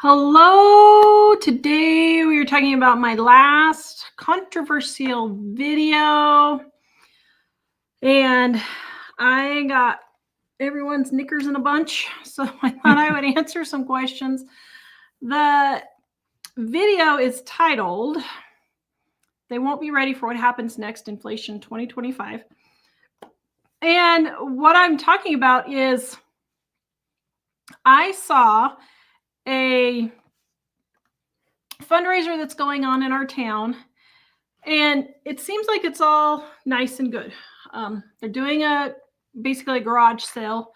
Hello, today we are talking about my last controversial video, and I got everyone's knickers in a bunch, so I thought I would answer some questions. The video is titled, "They Won't Be Ready for What Happens Next, Inflation 2025." And what I'm talking about is I saw a fundraiser that's going on in our town, and it seems like it's all nice and good. They're doing basically a garage sale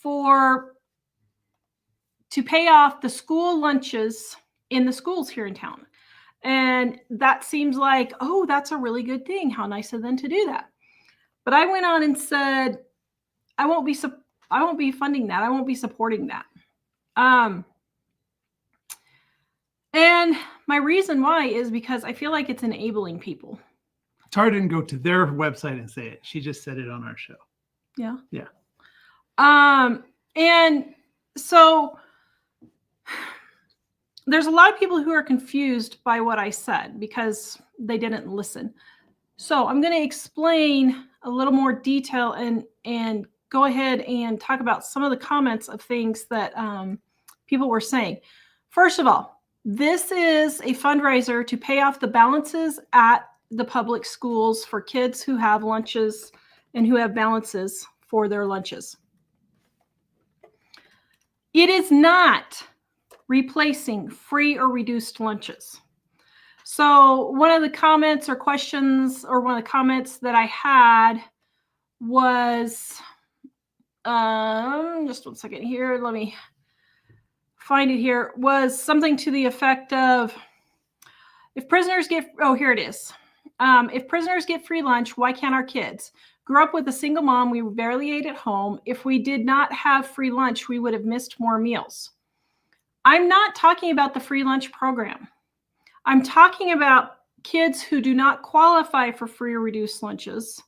to pay off the school lunches in the schools here in town. And that seems like, oh, that's a really good thing. How nice of them to do that. But I went on and said, I won't be funding that. I won't be supporting that. And my reason why is because I feel like it's enabling people. Tara didn't go to their website and say it. She just said it on our show. Yeah. Yeah. And so there's a lot of people who are confused by what I said because they didn't listen. So I'm going to explain a little more detail and go ahead and talk about some of the comments of things that people were saying. First of all, this is a fundraiser to pay off the balances at the public schools for kids who have lunches and who have balances for their lunches. It is not replacing free or reduced lunches. So one of the comments or questions, or one of the comments that I had was, just 1 second here, let me find it here, was something to the effect of, if prisoners get free lunch, why can't our kids? Grew up with a single mom, we barely ate at home. If we did not have free lunch, we would have missed more meals. I'm not talking about the free lunch program. I'm talking about kids who do not qualify for free or reduced lunches.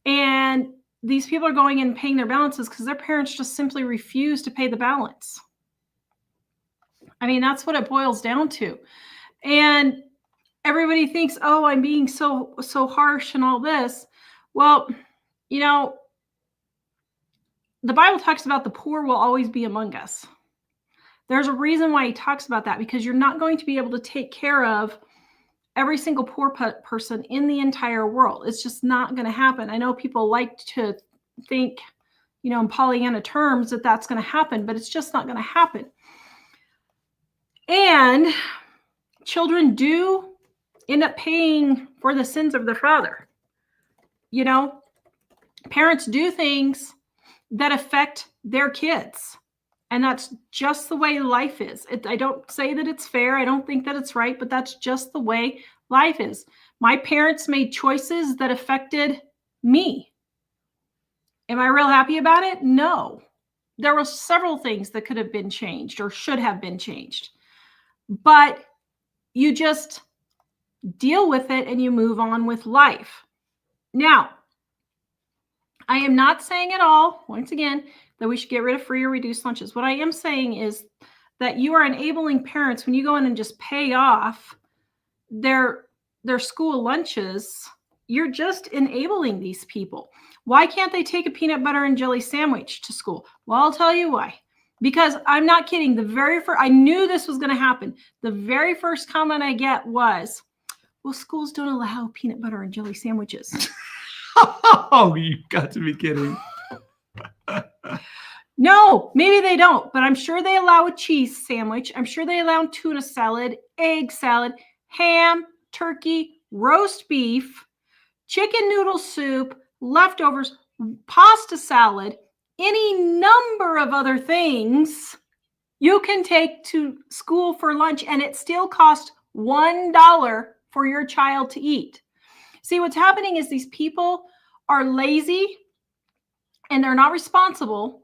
And these people are going in and paying their balances because their parents just simply refuse to pay the balance. I mean, that's what it boils down to. And everybody thinks, oh, I'm being so harsh and all this. Well, you know, the Bible talks about the poor will always be among us. There's a reason why he talks about that, because you're not going to be able to take care of every single poor person in the entire world. It's just not going to happen. I know people like to think, in Pollyanna terms that that's going to happen, but it's just not going to happen. And children do end up paying for the sins of their father. Parents do things that affect their kids. And that's just the way life is. I don't say that it's fair. I don't think that it's right, but that's just the way life is. My parents made choices that affected me. Am I real happy about it? No. There were several things that could have been changed or should have been changed. But you just deal with it and you move on with life. Now, I am not saying at all, once again, that we should get rid of free or reduced lunches. What I am saying is that you are enabling parents when you go in and just pay off their school lunches. You're just enabling these people. Why can't they take a peanut butter and jelly sandwich to school? Well, I'll tell you why. Because I'm not kidding. I knew this was going to happen. The very first comment I get was, well, schools don't allow peanut butter and jelly sandwiches. Oh, you got to be kidding. No, maybe they don't, but I'm sure they allow a cheese sandwich. I'm sure they allow tuna salad, egg salad, ham, turkey, roast beef, chicken noodle soup, leftovers, pasta salad, any number of other things you can take to school for lunch, and it still costs $1 for your child to eat. See, what's happening is these people are lazy and they're not responsible.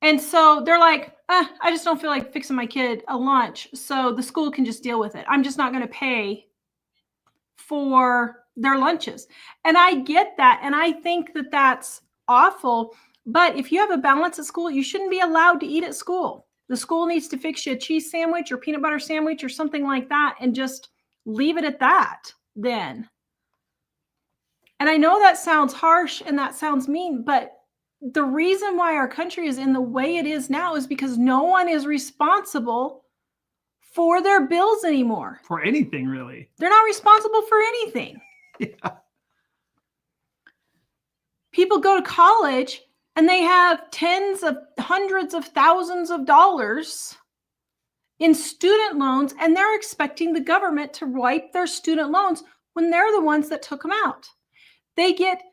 And so they're like, I just don't feel like fixing my kid a lunch, so the school can just deal with it. I'm just not going to pay for their lunches. And I get that. And I think that that's awful. But if you have a balance at school, you shouldn't be allowed to eat at school. The school needs to fix you a cheese sandwich or peanut butter sandwich or something like that and just leave it at that then. And I know that sounds harsh and that sounds mean, but the reason why our country is in the way it is now is because no one is responsible for their bills anymore. For anything, really. They're not responsible for anything. Yeah. People go to college and they have tens of hundreds of thousands of dollars in student loans, and they're expecting the government to wipe their student loans when they're the ones that took them out. They get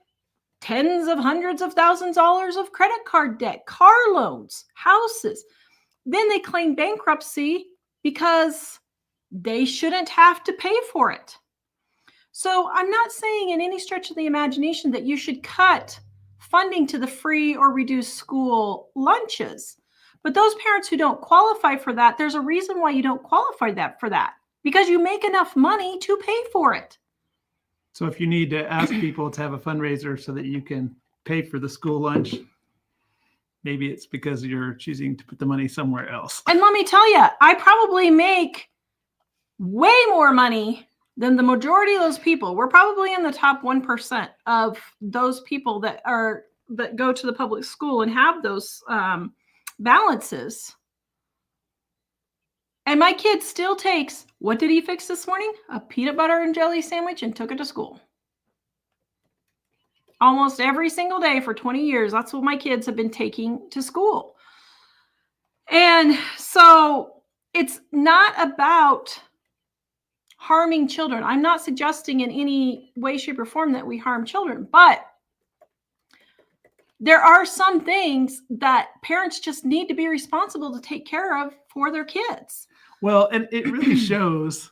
tens of hundreds of thousands of dollars of credit card debt, car loans, houses. Then they claim bankruptcy because they shouldn't have to pay for it. So I'm not saying in any stretch of the imagination that you should cut funding to the free or reduced school lunches. But those parents who don't qualify for that, there's a reason why you don't qualify for that, because you make enough money to pay for it. So if you need to ask people to have a fundraiser so that you can pay for the school lunch, maybe it's because you're choosing to put the money somewhere else. And let me tell you, I probably make way more money than the majority of those people. We're probably in the top 1% of those people that go to the public school and have those balances. And my kid still takes, what did he fix this morning? A peanut butter and jelly sandwich and took it to school. Almost every single day for 20 years. That's what my kids have been taking to school. And so it's not about harming children. I'm not suggesting in any way, shape, or form that we harm children, but there are some things that parents just need to be responsible to take care of for their kids. Well, and it really shows.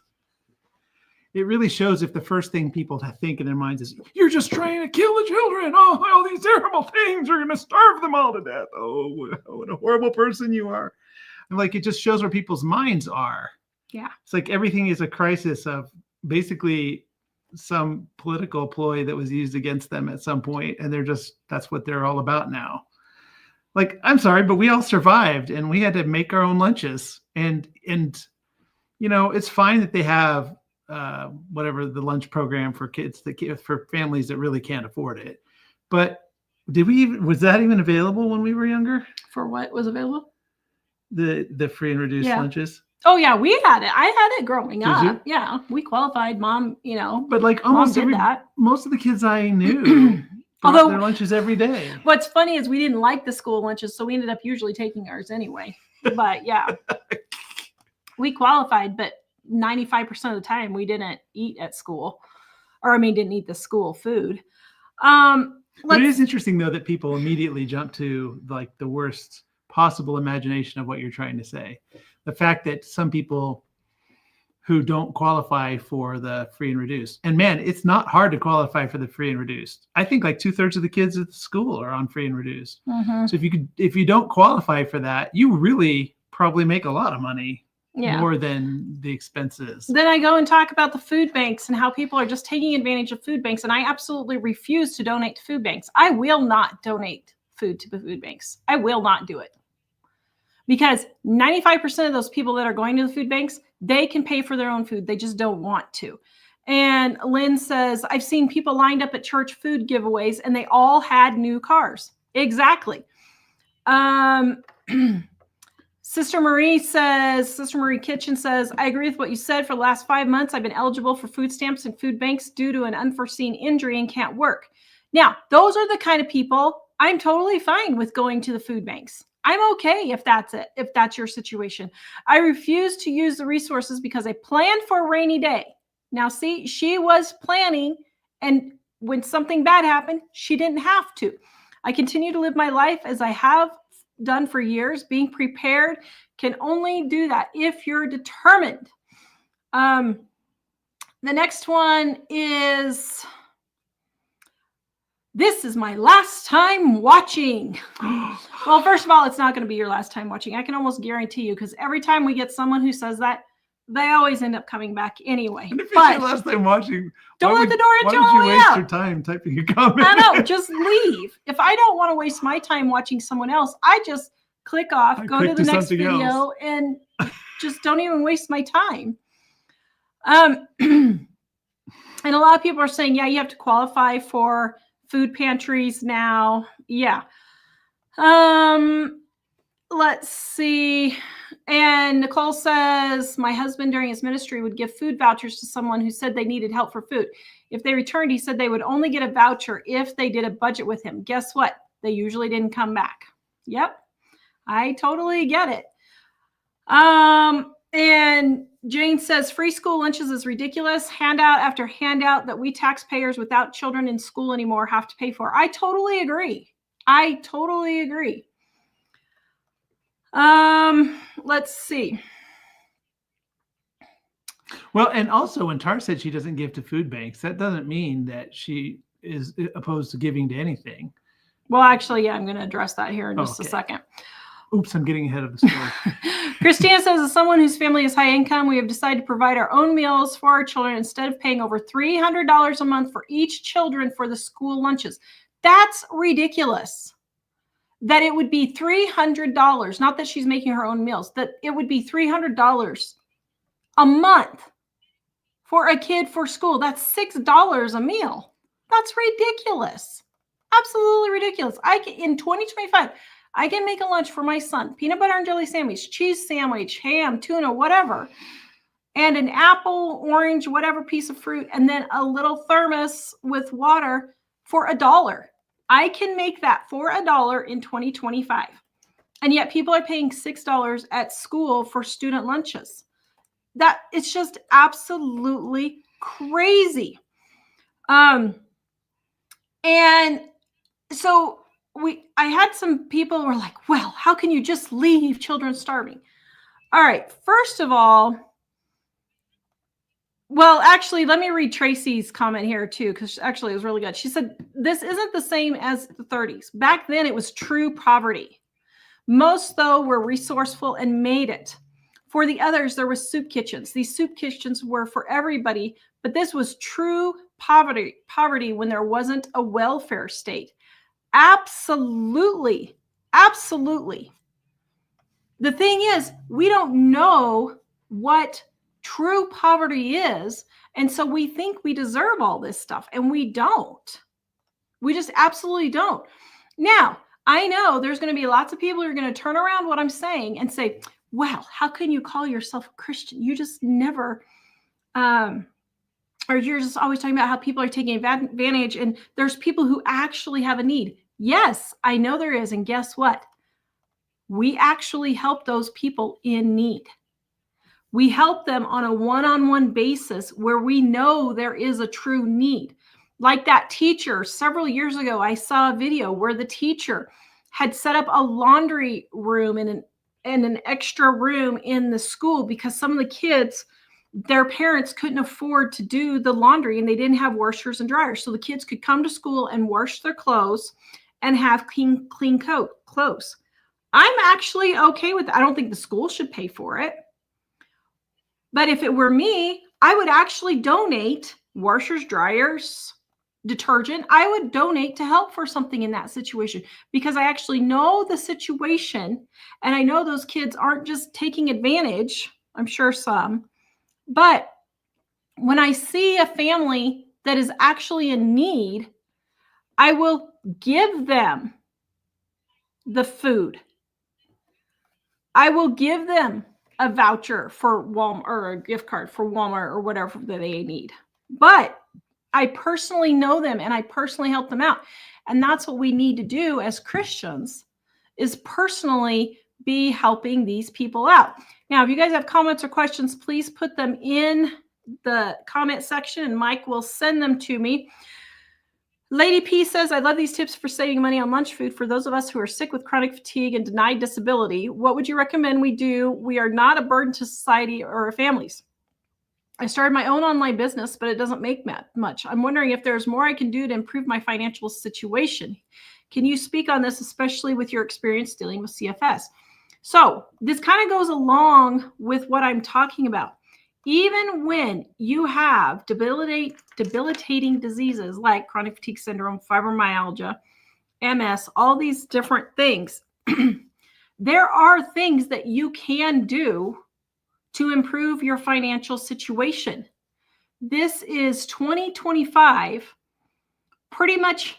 It really shows if the first thing people think in their minds is, you're just trying to kill the children. Oh, all these terrible things. You're going to starve them all to death. Oh, what a horrible person you are. And like, it just shows where people's minds are. Yeah. It's like everything is a crisis of basically some political ploy that was used against them at some point, and that's what they're all about now. Like, I'm sorry, but we all survived and we had to make our own lunches. And you know, it's fine that they have whatever the lunch program for kids, for families that really can't afford it. But was that even available when we were younger? For what was available? The free and reduced lunches? Oh yeah, we had it. I had it growing up. You? Yeah, we qualified. Mom, But like almost most of the kids I knew got their lunches every day. What's funny is we didn't like the school lunches, so we ended up usually taking ours anyway. But yeah, we qualified, but 95% of the time we didn't eat at school, didn't eat the school food. But it is interesting though that people immediately jump to like the worst possible imagination of what you're trying to say. The fact that some people who don't qualify for the free and reduced, and man, it's not hard to qualify for the free and reduced. I think like 2/3 of the kids at the school are on free and reduced. Mm-hmm. So if you don't qualify for that, you really probably make a lot of money. Yeah. More than the expenses. Then I go and talk about the food banks and how people are just taking advantage of food banks. And I absolutely refuse to donate to food banks. I will not donate food to the food banks. I will not do it. Because 95% of those people that are going to the food banks, they can pay for their own food. They just don't want to. And Lynn says, I've seen people lined up at church food giveaways and they all had new cars. Exactly. Sister Marie Kitchen says, I agree with what you said. For the last 5 months, I've been eligible for food stamps and food banks due to an unforeseen injury and can't work. Now, those are the kind of people I'm totally fine with going to the food banks. I'm okay if that's it, if that's your situation. I refuse to use the resources because I planned for a rainy day. Now, see, she was planning, and when something bad happened, she didn't have to. I continue to live my life as I have done for years. Being prepared can only do that if you're determined. The next one is, this is my last time watching. Well, first of all, it's not going to be your last time watching. I can almost guarantee you, because every time we get someone who says that, they always end up coming back anyway. And if it's your last time watching, don't let the door into all the way out. Why would you waste your time typing a comment? No, just leave. If I don't want to waste my time watching someone else, I just click off, go to the next video, else. and just don't even waste my time. And a lot of people are saying, yeah, you have to qualify for food pantries now. Yeah. Let's see. And Nicole says, my husband during his ministry would give food vouchers to someone who said they needed help for food. If they returned, he said they would only get a voucher if they did a budget with him. Guess what? They usually didn't come back. Yep. I totally get it. And Jane says, free school lunches is ridiculous. Handout after handout that we taxpayers without children in school anymore have to pay for. I totally agree. Let's see. Well, and also when Tar said she doesn't give to food banks, that doesn't mean that she is opposed to giving to anything. Well, actually, yeah, I'm going to address that here in just a second. Oops, I'm getting ahead of the story. Christina says, as someone whose family is high income, we have decided to provide our own meals for our children instead of paying over $300 a month for each children for the school lunches. That's ridiculous. That it would be $300, not that she's making her own meals, that it would be $300 a month for a kid for school. That's $6 a meal. That's ridiculous. Absolutely ridiculous. In 2025, I can make a lunch for my son, peanut butter and jelly sandwich, cheese sandwich, ham, tuna, whatever, and an apple, orange, whatever piece of fruit, and then a little thermos with water for $1. I can make that for $1 in 2025. And yet people are paying $6 at school for student lunches. That it's just absolutely crazy. And so I had some people who were like, well, how can you just leave children starving? All right. First of all, well, actually, let me read Tracy's comment here too, because actually it was really good. She said, this isn't the same as the 30s. Back then it was true poverty. Most, though, were resourceful and made it. For the others, there were soup kitchens. These soup kitchens were for everybody, but this was true poverty when there wasn't a welfare state. Absolutely. Absolutely. The thing is, we don't know what true poverty is. And so we think we deserve all this stuff, and we don't. We just absolutely don't. Now, I know there's going to be lots of people who are going to turn around what I'm saying and say, well, how can you call yourself a Christian? You just never, or you're just always talking about how people are taking advantage, and there's people who actually have a need. Yes, I know there is. And guess what? We actually help those people in need. We help them on a one-on-one basis where we know there is a true need. Like that teacher, several years ago, I saw a video where the teacher had set up a laundry room and an extra room in the school because some of the kids, their parents couldn't afford to do the laundry and they didn't have washers and dryers. So the kids could come to school and wash their clothes and have clean clothes. I'm actually okay with that. I don't think the school should pay for it. But if it were me, I would actually donate washers, dryers, detergent. I would donate to help for something in that situation because I actually know the situation and I know those kids aren't just taking advantage. I'm sure some. But when I see a family that is actually in need, I will give them the food. I will give them a voucher for Walmart or a gift card for Walmart or whatever that they need. But I personally know them and I personally help them out. And that's what we need to do as Christians, is personally be helping these people out. Now, if you guys have comments or questions, please put them in the comment section and Mike will send them to me. Lady P says, I love these tips for saving money on lunch food for those of us who are sick with chronic fatigue and denied disability. What would you recommend we do? We are not a burden to society or our families. I started my own online business, but it doesn't make much. I'm wondering if there's more I can do to improve my financial situation. Can you speak on this, especially with your experience dealing with CFS? So this kind of goes along with what I'm talking about. Even when you have debilitating diseases like chronic fatigue syndrome, fibromyalgia, MS, all these different things, there are things that you can do to improve your financial situation. This is 2025. Pretty much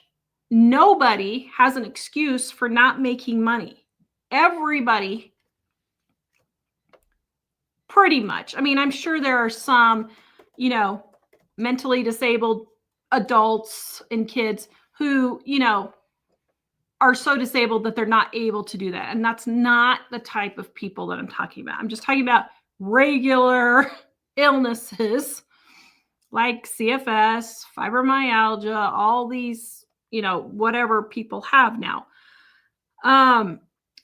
nobody has an excuse for not making money. Everybody, pretty much. I mean, I'm sure there are some, mentally disabled adults and kids who, are so disabled that they're not able to do that. And that's not the type of people that I'm talking about. I'm just talking about regular illnesses like CFS, fibromyalgia, all these, whatever people have now.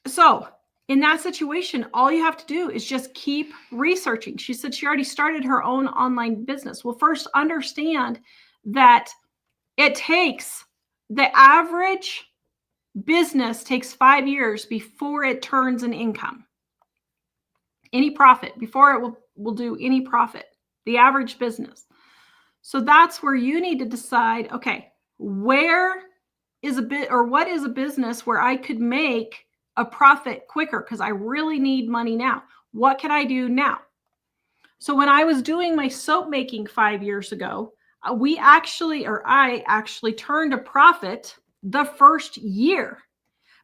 So in that situation, all you have to do is just keep researching. She said she already started her own online business. Well, first understand that the average business takes 5 years before it turns an income, any profit, before it will do any profit, the average business. So that's where you need to decide, okay, what is a business where I could make a profit quicker because I really need money now? What can I do now? So when I was doing my soap making 5 years ago, I actually turned a profit the first year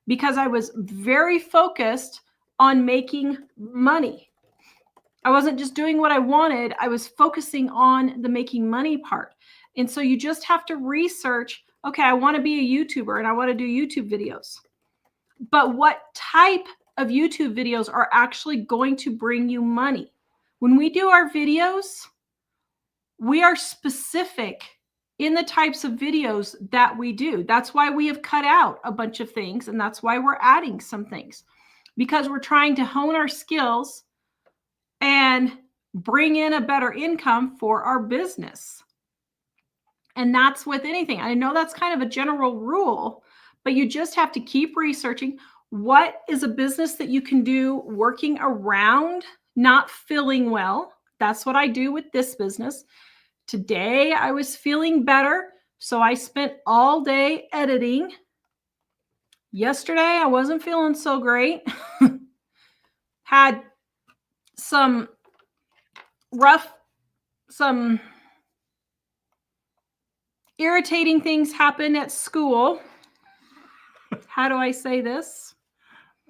because I was very focused on making money. I wasn't just doing what I wanted. I was focusing on the making money part. And so you just have to research, okay, I want to be a YouTuber and I want to do YouTube videos. But what type of YouTube videos are actually going to bring you money? When we do our videos, we are specific in the types of videos that we do. That's why we have cut out a bunch of things, and that's why we're adding some things, because we're trying to hone our skills and bring in a better income for our business. And that's with anything. I know that's kind of a general rule, but you just have to keep researching what is a business that you can do working around not feeling well. That's what I do with this business. Today I was feeling better, so I spent all day editing. Yesterday I wasn't feeling so great. Had some irritating things happen at school. How do I say this?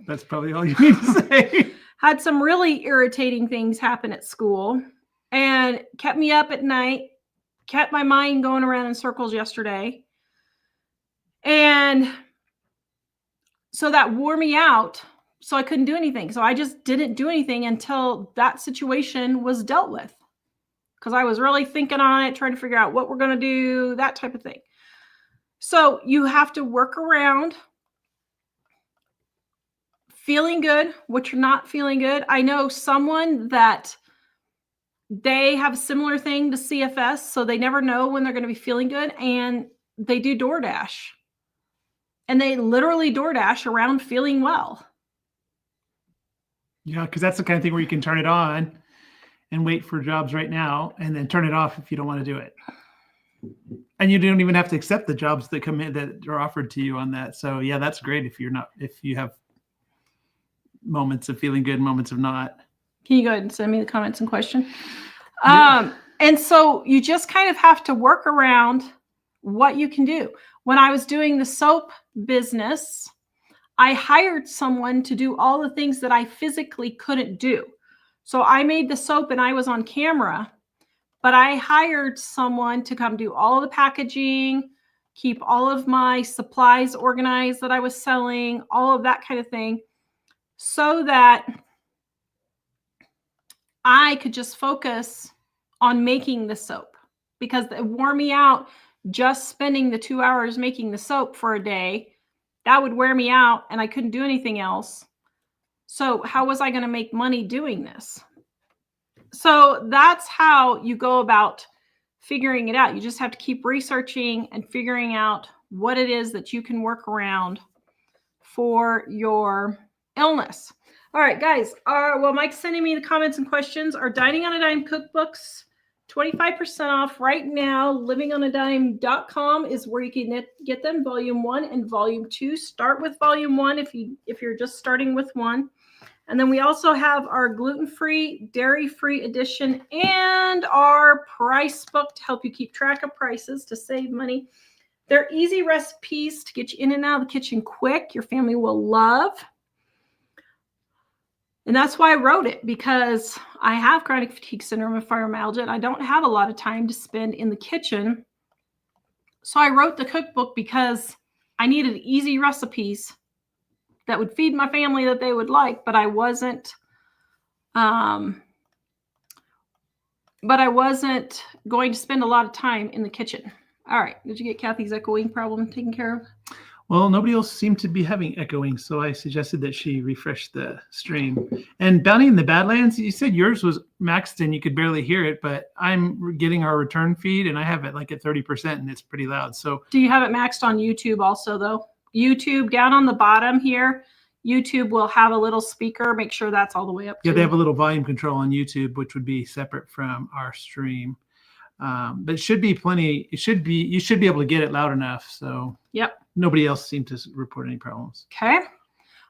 That's probably all you need to say. Had some really irritating things happen at school and kept me up at night, kept my mind going around in circles yesterday. And so that wore me out. So I couldn't do anything. So I just didn't do anything until that situation was dealt with, because I was really thinking on it, trying to figure out what we're going to do, that type of thing. So you have to work around feeling good, what you're not feeling good. I know someone that they have a similar thing to CFS, so they never know when they're going to be feeling good, and they do DoorDash. And they literally DoorDash around feeling well. Yeah, because that's the kind of thing where you can turn it on and wait for jobs right now, and then turn it off if you don't want to do it. And you don't even have to accept the jobs that come in that are offered to you on that. So yeah, that's great if you have moments of feeling good, moments of not. Can you go ahead and send me the comments and question? Yeah. And so you just kind of have to work around what you can do. When I was doing the soap business, I hired someone to do all the things that I physically couldn't do. So I made the soap and I was on camera, but I hired someone to come do all the packaging, keep all of my supplies organized that I was selling, all of that kind of thing, so that I could just focus on making the soap, because it wore me out just spending the 2 hours making the soap for a day. That would wear me out and I couldn't do anything else. So how was I going to make money doing this? So that's how you go about figuring it out. You just have to keep researching and figuring out what it is that you can work around for your illness. All right, guys. Well, Mike's sending me the comments and questions. Are Dining on a Dime cookbooks 25% off right now. livingonadime.com is where you can get them, volume 1 and volume 2. Start with volume 1 if you're just starting with 1. And then we also have our gluten-free, dairy-free edition and our price book to help you keep track of prices to save money. They're easy recipes to get you in and out of the kitchen quick. Your family will love. And that's why I wrote it, because I have chronic fatigue syndrome and fibromyalgia, and I don't have a lot of time to spend in the kitchen. So I wrote the cookbook because I needed easy recipes that would feed my family that they would like, but I wasn't going to spend a lot of time in the kitchen. All right. Did you get Kathy's echoing problem taken care of? Well, nobody else seemed to be having echoing, so I suggested that she refresh the stream. And Bounty in the Badlands, you said yours was maxed and you could barely hear it, but I'm getting our return feed and I have it like at 30% and it's pretty loud. So do you have it maxed on YouTube also though? YouTube down on the bottom here, YouTube will have a little speaker. Make sure that's all the way up. Yeah, they have a little volume control on YouTube, which would be separate from our stream. But it should be plenty. You should be able to get it loud enough. So yep. Nobody else seemed to report any problems. Okay.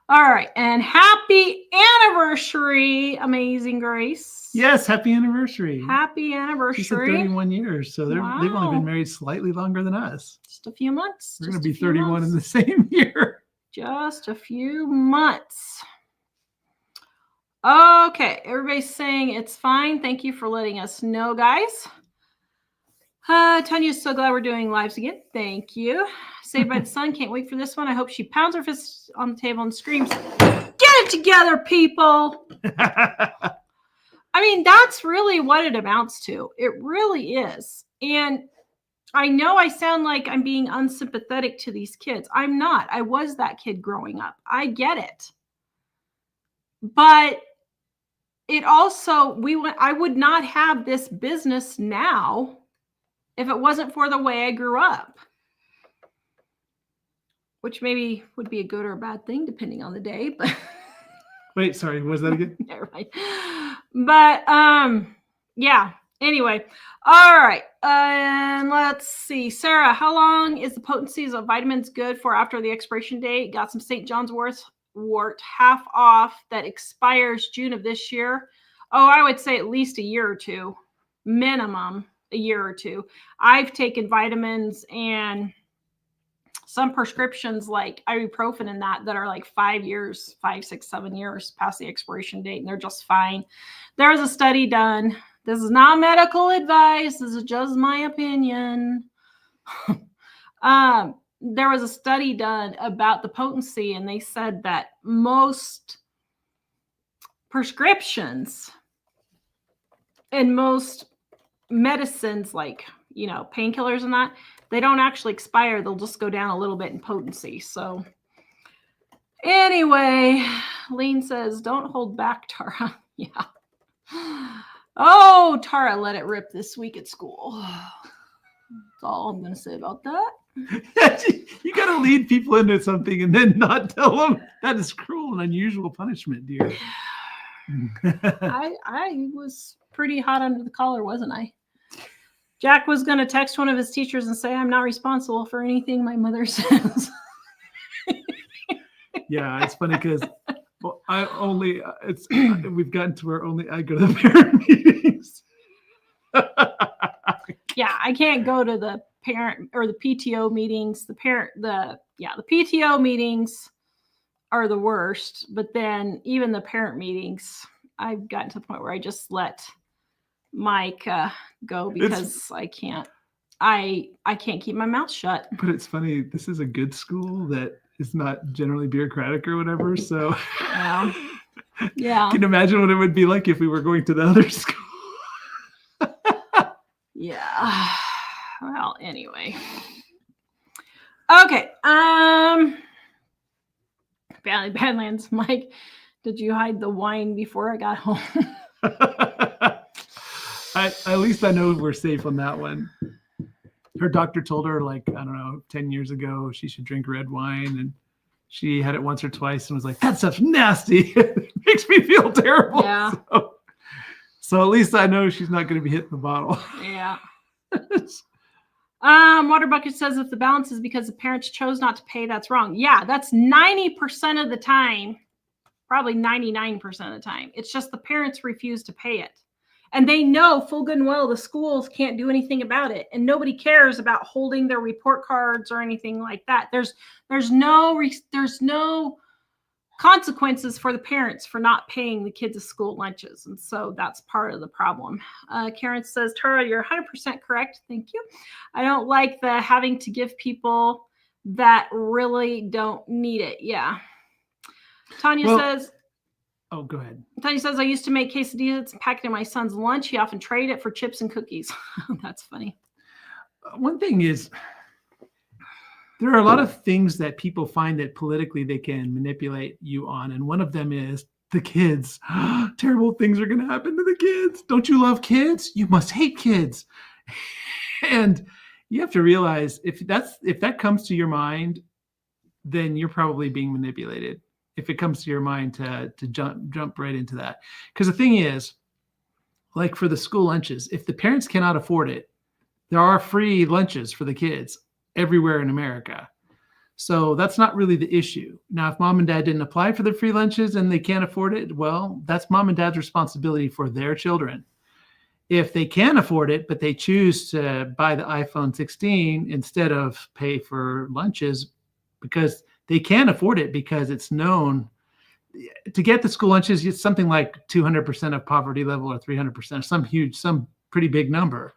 All right. And happy anniversary, Amazing Grace. Yes. Happy anniversary. Happy anniversary. She said 31 years. So they've only been married slightly longer than us. Just a few months. We're going to be 31 in the same year. Just a few months. Okay. Everybody's saying it's fine. Thank you for letting us know, guys. Tanya's so glad we're doing lives again. Thank you. Saved by the Sun. Can't wait for this one. I hope she pounds her fists on the table and screams, "Get it together, people." I mean, that's really what it amounts to. It really is. And I know I sound like I'm being unsympathetic to these kids. I'm not. I was that kid growing up. I get it. But it also, I would not have this business now if it wasn't for the way I grew up. Which maybe would be a good or a bad thing, depending on the day. But wait, sorry, was that again? Never mind. But yeah. Anyway, all right. And let's see, Sarah. How long is the potencies of vitamins good for after the expiration date? Got some St. John's wort half off that expires June of this year. Oh, I would say at least a year or two, minimum a year or two. I've taken vitamins and some prescriptions like ibuprofen and that are like 5 years, 5, 6, 7 years past the expiration date, and they're just fine. There was a study done. This is not medical advice. This is just my opinion. There was a study done about the potency, and they said that most prescriptions and most medicines, like, you know, painkillers and that, they don't actually expire. They'll just go down a little bit in potency. So anyway, Lean says, don't hold back, Tara. Yeah. Oh, Tara let it rip this week at school. That's all I'm going to say about that. You got to lead people into something and then not tell them. That is cruel and unusual punishment, dear. I was pretty hot under the collar, wasn't I? Jack was going to text one of his teachers and say, I'm not responsible for anything my mother says. Yeah, it's funny because we've gotten to where only I go to the parent meetings. Yeah, I can't go to the parent or the PTO meetings. The PTO meetings are the worst, but then even the parent meetings, I've gotten to the point where I just let Mike go because I can't keep my mouth shut. But it's funny, this is a good school that is not generally bureaucratic or whatever, so yeah. Can you imagine what it would be like if we were going to the other school? Yeah. Well, anyway. Okay. Badlands, Mike, did you hide the wine before I got home? At least I know we're safe on that one. Her doctor told her, like, I don't know, 10 years ago, she should drink red wine. And she had it once or twice and was like, that stuff's nasty. It makes me feel terrible. Yeah. So at least I know she's not going to be hitting the bottle. Yeah. Water Bucket says if the balance is because the parents chose not to pay, that's wrong. Yeah, that's 90% of the time, probably 99% of the time. It's just the parents refuse to pay it. And they know full good and well the schools can't do anything about it. And nobody cares about holding their report cards or anything like that. There's no consequences for the parents for not paying the kids' school lunches. And so that's part of the problem. Karen says, Tara, you're 100% correct. Thank you. I don't like the having to give people that really don't need it. Yeah. Tanya says, oh, go ahead. Tanya says, I used to make quesadillas and pack it in my son's lunch. He often traded it for chips and cookies. That's funny. One thing is, there are a lot of things that people find that politically they can manipulate you on. And one of them is the kids. Terrible things are going to happen to the kids. Don't you love kids? You must hate kids. And you have to realize if that comes to your mind, then you're probably being manipulated. If it comes to your mind to jump right into that. Because the thing is, like for the school lunches, if the parents cannot afford it, there are free lunches for the kids everywhere in America. So that's not really the issue. Now, if mom and dad didn't apply for the free lunches and they can't afford it, well, that's mom and dad's responsibility for their children. If they can afford it, but they choose to buy the iPhone 16 instead of pay for lunches because they can afford it, because it's known to get the school lunches, it's something like 200% of poverty level or 300%, some pretty big number.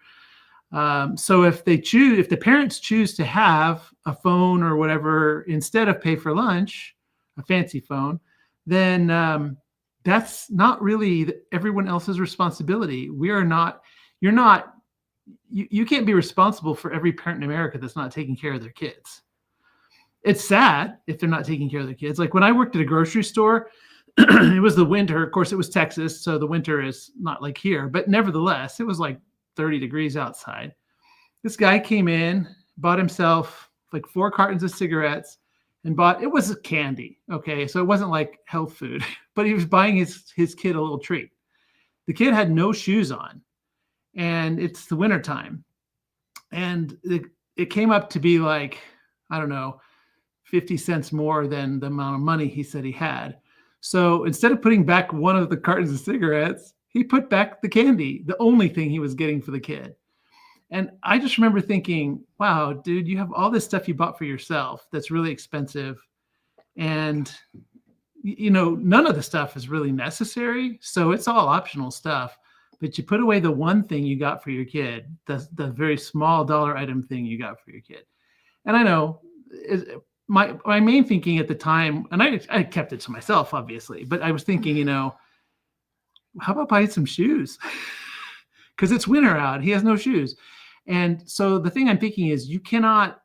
So if the parents choose to have a phone or whatever instead of pay for lunch, a fancy phone, then that's not really everyone else's responsibility. You can't be responsible for every parent in America that's not taking care of their kids. It's sad if they're not taking care of their kids. Like when I worked at a grocery store, it was the winter. Of course, it was Texas, so the winter is not like here, but nevertheless, it was like 30 degrees outside. This guy came in, bought himself like 4 cartons of cigarettes, and it was a candy. Okay. So it wasn't like health food, but he was buying his kid a little treat. The kid had no shoes on, and it's the winter time. And it came up to be like, I don't know, 50 cents more than the amount of money he said he had. So instead of putting back one of the cartons of cigarettes, he put back the candy, the only thing he was getting for the kid. And I just remember thinking, wow, dude, you have all this stuff you bought for yourself that's really expensive. And, none of the stuff is really necessary. So it's all optional stuff. But you put away the one thing you got for your kid, the very small dollar item thing you got for your kid. And I know my main thinking at the time, and I kept it to myself, obviously, but I was thinking, how about buying some shoes? Because it's winter out. He has no shoes. And so the thing I'm thinking is you cannot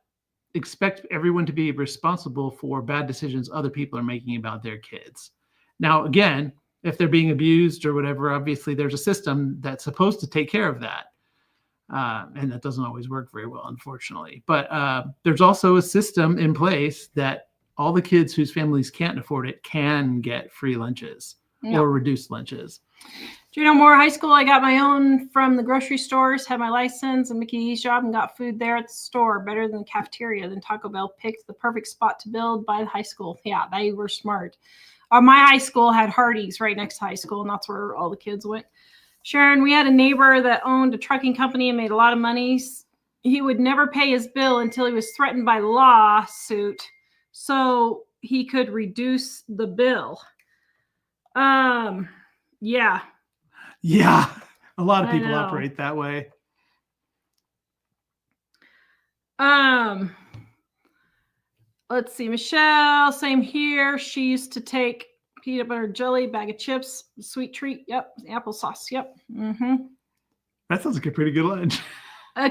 expect everyone to be responsible for bad decisions other people are making about their kids. Now, again, if they're being abused or whatever, obviously there's a system that's supposed to take care of that. And that doesn't always work very well, unfortunately. But there's also a system in place that all the kids whose families can't afford it can get free lunches or reduced lunches. Juneau Moore High School, I got my own from the grocery stores, had my license and Mickey D's job, and got food there at the store. Better than the cafeteria. Then Taco Bell picked the perfect spot to build by the high school. Yeah, they were smart. My high school had Hardee's right next to high school, and that's where all the kids went. Sharon, we had a neighbor that owned a trucking company and made a lot of money. He would never pay his bill until he was threatened by lawsuit so he could reduce the bill. Yeah. Yeah. A lot of people operate that way. Let's see. Michelle, same here. She used to take peanut butter jelly, bag of chips, sweet treat. Yep. Applesauce. Yep. Mm-hmm. That sounds like a pretty good lunch.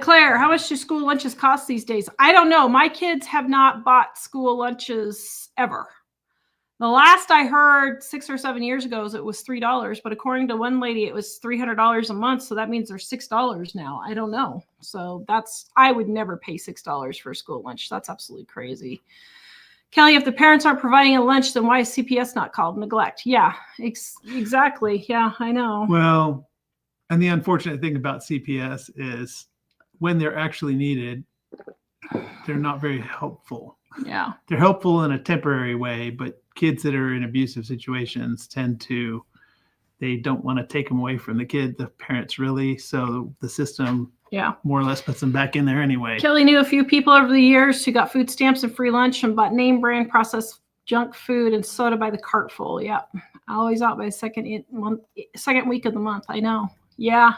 Claire, how much do school lunches cost these days? I don't know. My kids have not bought school lunches ever. The last I heard 6 or 7 years ago it was $3, but according to one lady, it was $300 a month. So that means they're $6 now. I don't know. So I would never pay $6 for a school lunch. That's absolutely crazy. Kelly, if the parents aren't providing a lunch, then why is CPS not called? Neglect. Yeah, exactly. Yeah, I know. Well, And the unfortunate thing about CPS is when they're actually needed, they're not very helpful. Yeah. They're helpful in a temporary way, but kids that are in abusive situations they don't want to take them away from the parents really. So the system more or less puts them back in there anyway. Kelly knew a few people over the years who got food stamps and free lunch and bought name brand processed junk food and soda by the cartful. Yep. Always out by the second week of the month. I know. Yeah.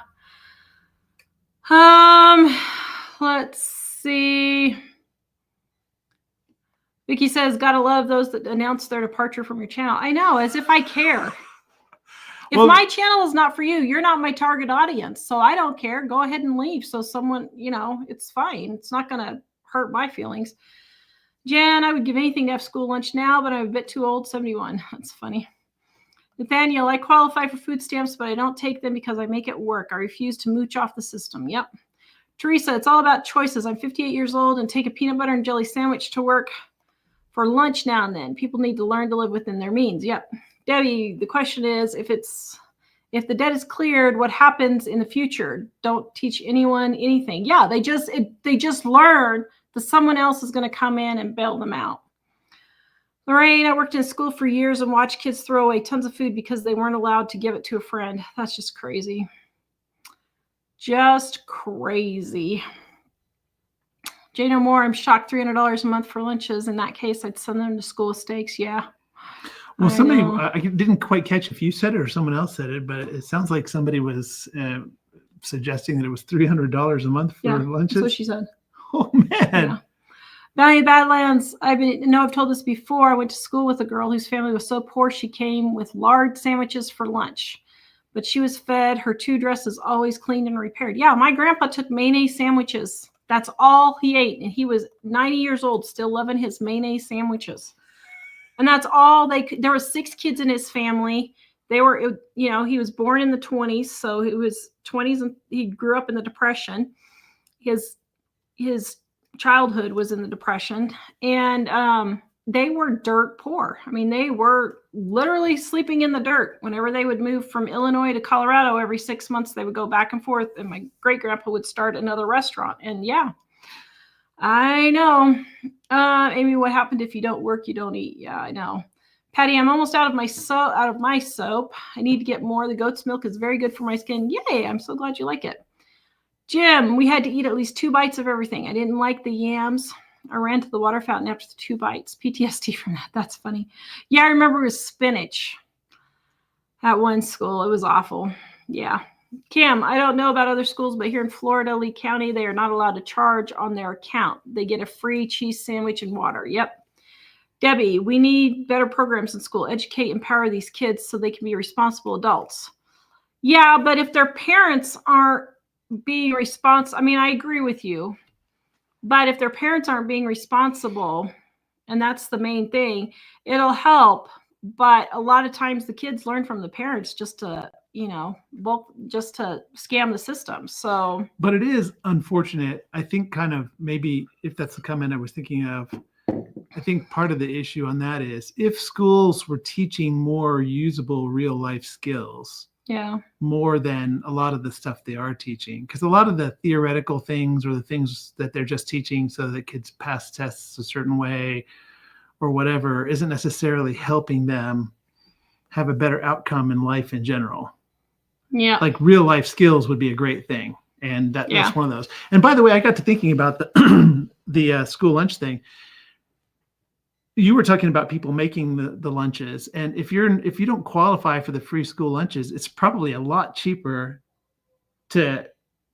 Let's see. Vicky says, gotta love those that announce their departure from your channel. I know, as if I care. If my channel is not for you, you're not my target audience. So I don't care. Go ahead and leave. So someone, it's fine. It's not going to hurt my feelings. Jen, I would give anything to have school lunch now, but I'm a bit too old, 71. That's funny. Nathaniel, I qualify for food stamps, but I don't take them because I make it work. I refuse to mooch off the system. Yep. Teresa, it's all about choices. I'm 58 years old and take a peanut butter and jelly sandwich to work for lunch now and then. People need to learn to live within their means. Yep. Debbie, the question is, if the debt is cleared, what happens in the future? Don't teach anyone anything. Yeah, they just learn that someone else is going to come in and bail them out. Lorraine, I worked in school for years and watched kids throw away tons of food because they weren't allowed to give it to a friend. That's just crazy. Just crazy. Jane O'More, I'm shocked $300 a month for lunches. In that case, I'd send them to school with steaks. Yeah. Well, I didn't quite catch if you said it or someone else said it, but it sounds like somebody was suggesting that it was $300 a month for lunches. That's what she said. Oh, man. Yeah. Valley Badlands, I've told this before. I went to school with a girl whose family was so poor she came with lard sandwiches for lunch. But she was fed her 2 dresses, always cleaned and repaired. Yeah, my grandpa took mayonnaise sandwiches. That's all he ate. And he was 90 years old, still loving his mayonnaise sandwiches. And that's all there were 6 kids in his family. They were, he was born in the 20s. So it was 20s and he grew up in the Depression. His childhood was in the Depression. And they were dirt poor. I mean, they were literally sleeping in the dirt. Whenever they would move from Illinois to Colorado, every 6 months, they would go back and forth. And my great grandpa would start another restaurant. And yeah, I know. Amy, what happened if you don't work, you don't eat? Yeah, I know. Patty, I'm almost out of my soap. I need to get more. The goat's milk is very good for my skin. Yay, I'm so glad you like it. Jim, we had to eat at least 2 bites of everything. I didn't like the yams. I ran to the water fountain after the 2 bites. PTSD from that. That's funny. Yeah, I remember it was spinach at one school. It was awful. Yeah. Kim, I don't know about other schools, but here in Florida, Lee County, they are not allowed to charge on their account. They get a free cheese sandwich and water. Yep. Debbie, we need better programs in school. Educate, empower these kids so they can be responsible adults. Yeah, but if their parents aren't being responsible, I agree with you. But if their parents aren't being responsible, and that's the main thing, it'll help. But a lot of times the kids learn from the parents just to scam the system. So, but it is unfortunate. I think kind of maybe if that's the comment I was thinking of, I think part of the issue on that is if schools were teaching more usable real life skills, more than a lot of the stuff they are teaching, because a lot of the theoretical things or the things that they're just teaching so that kids pass tests a certain way or whatever isn't necessarily helping them have a better outcome in life in general. Yeah. Like real life skills would be a great thing. And that's one of those. And by the way, I got to thinking about the school lunch thing. You were talking about people making the lunches. And if you don't qualify for the free school lunches, it's probably a lot cheaper to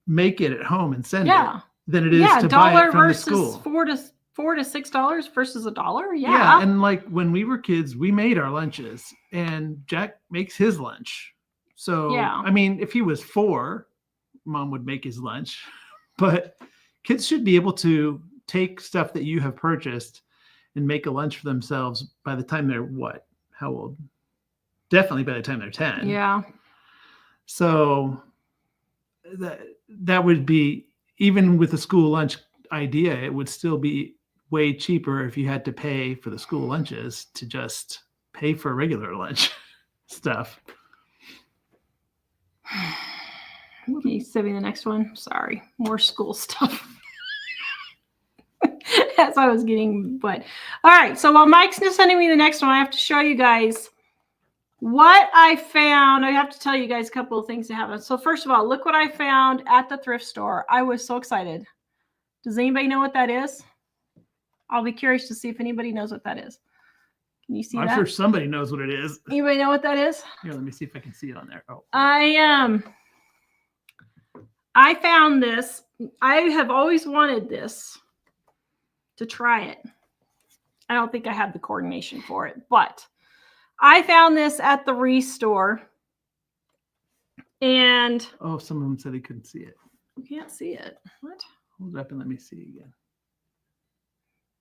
make it at home and send it than it is to buy it from the school. $4 to $6 versus $1. Yeah. And like when we were kids, we made our lunches and Jack makes his lunch. So, if he was 4, Mom would make his lunch, but kids should be able to take stuff that you have purchased and make a lunch for themselves by the time they're how old? Definitely by the time they're 10. Yeah. So that would be, even with the school lunch idea, it would still be way cheaper if you had to pay for the school lunches to just pay for regular lunch stuff. Can you send me the next one? Sorry, more school stuff. As I was getting, but all right. So while Mike's sending me the next one, I have to show you guys what I found. I have to tell you guys a couple of things that happened. So first of all, look what I found at the thrift store. I was so excited. Does anybody know what that is? I'll be curious to see if anybody knows what that is. Can you see that? I'm sure somebody knows what it is. Anybody know what that is? Here, let me see if I can see it on there. Oh, I found this. I have always wanted this to try it. I don't think I have the coordination for it, but I found this at the Restore. And oh, some of them said they couldn't see it. You can't see it. What? Hold it up and let me see again.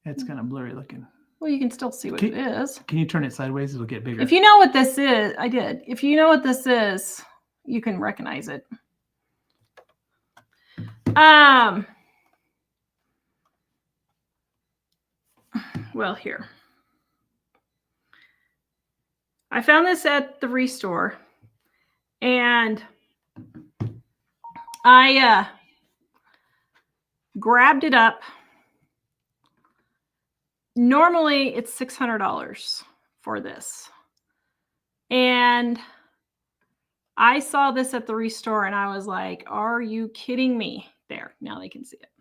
It's kind of blurry looking. Well, you can still see what it is. Can you turn it sideways? It'll get bigger. If you know what this is, I did. If you know what this is, you can recognize it. Well, here. I found this at the Restore, and I grabbed it up. Normally, it's $600 for this. And I saw this at the Restore, and I was like, are you kidding me? There, now they can see it.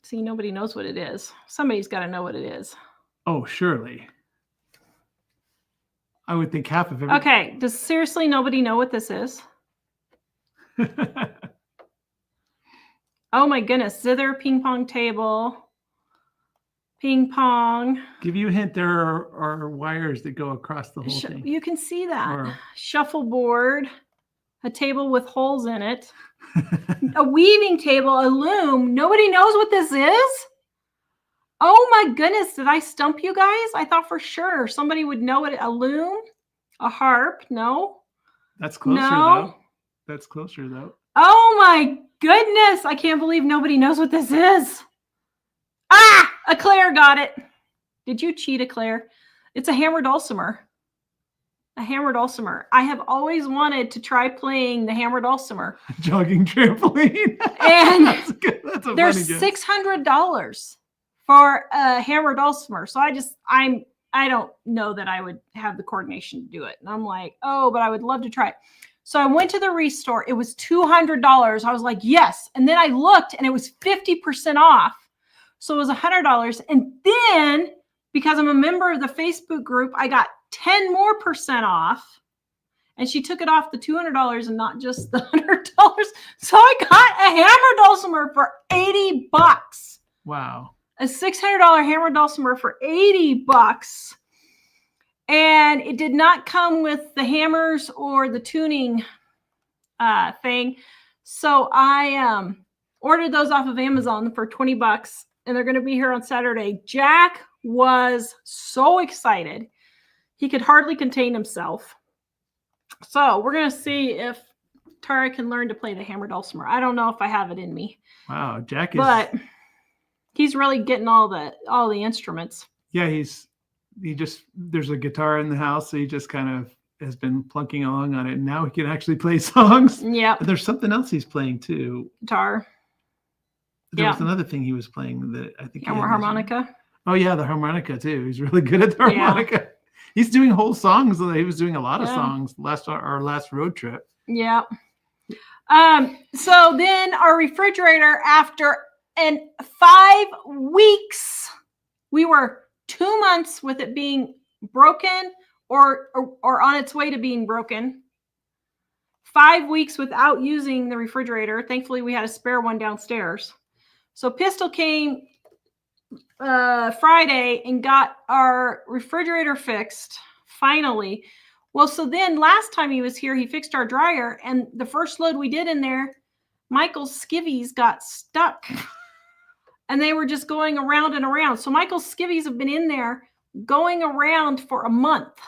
See, nobody knows what it is. Somebody's got to know what it is. Oh, surely. I would think half of it. Okay, does seriously nobody know what this is? Oh my goodness, zither, ping pong table, ping pong. Give you a hint, there are wires that go across the whole thing. You can see that. Shuffleboard, a table with holes in it, a weaving table, a loom. Nobody knows what this is? Oh my goodness, did I stump you guys? I thought for sure somebody would know what a loom, a harp, no? That's closer though. That's closer though. Oh my goodness, I can't believe nobody knows what this is. Ah, Eclair got it. Did you cheat, Eclair? It's a hammer dulcimer. A hammer dulcimer. I have always wanted to try playing the hammer dulcimer. Jogging trampoline. And that's good. That's a there's $600 for a hammer dulcimer. So I don't know that I would have the coordination to do it. And I'm like, oh, but I would love to try it. So I went to the Restore. It was $200. I was like, yes. And then I looked and it was 50% off. So it was $100. And then because I'm a member of the Facebook group, I got 10% more off. And she took it off the $200 and not just the $100. So I got a hammer dulcimer for $80. Wow. A $600 hammer dulcimer for $80. And it did not come with the hammers or the tuning thing. So I ordered those off of Amazon for $20, and they're going to be here on Saturday. Jack was so excited. He could hardly contain himself. So we're going to see if Tara can learn to play the hammer dulcimer. I don't know if I have it in me. Wow, Jack is... But he's really getting all the instruments. Yeah, there's a guitar in the house, so he just kind of has been plunking along on it, and now he can actually play songs. Yeah. There's something else he's playing too. Guitar. There was another thing he was playing that I think. Harmonica. Oh yeah, the harmonica too. He's really good at the harmonica. Yeah. He's doing whole songs. He was doing a lot of songs our last road trip. Yeah. So then our refrigerator, after 5 weeks, we were 2 months with it being broken or on its way to being broken. 5 weeks without using the refrigerator. Thankfully, we had a spare one downstairs. So Pistol came Friday and got our refrigerator fixed, finally. Well, so then last time he was here, he fixed our dryer, and the first load we did in there, Michael's skivvies got stuck. And they were just going around and around. So Michael's skivvies have been in there going around for a month.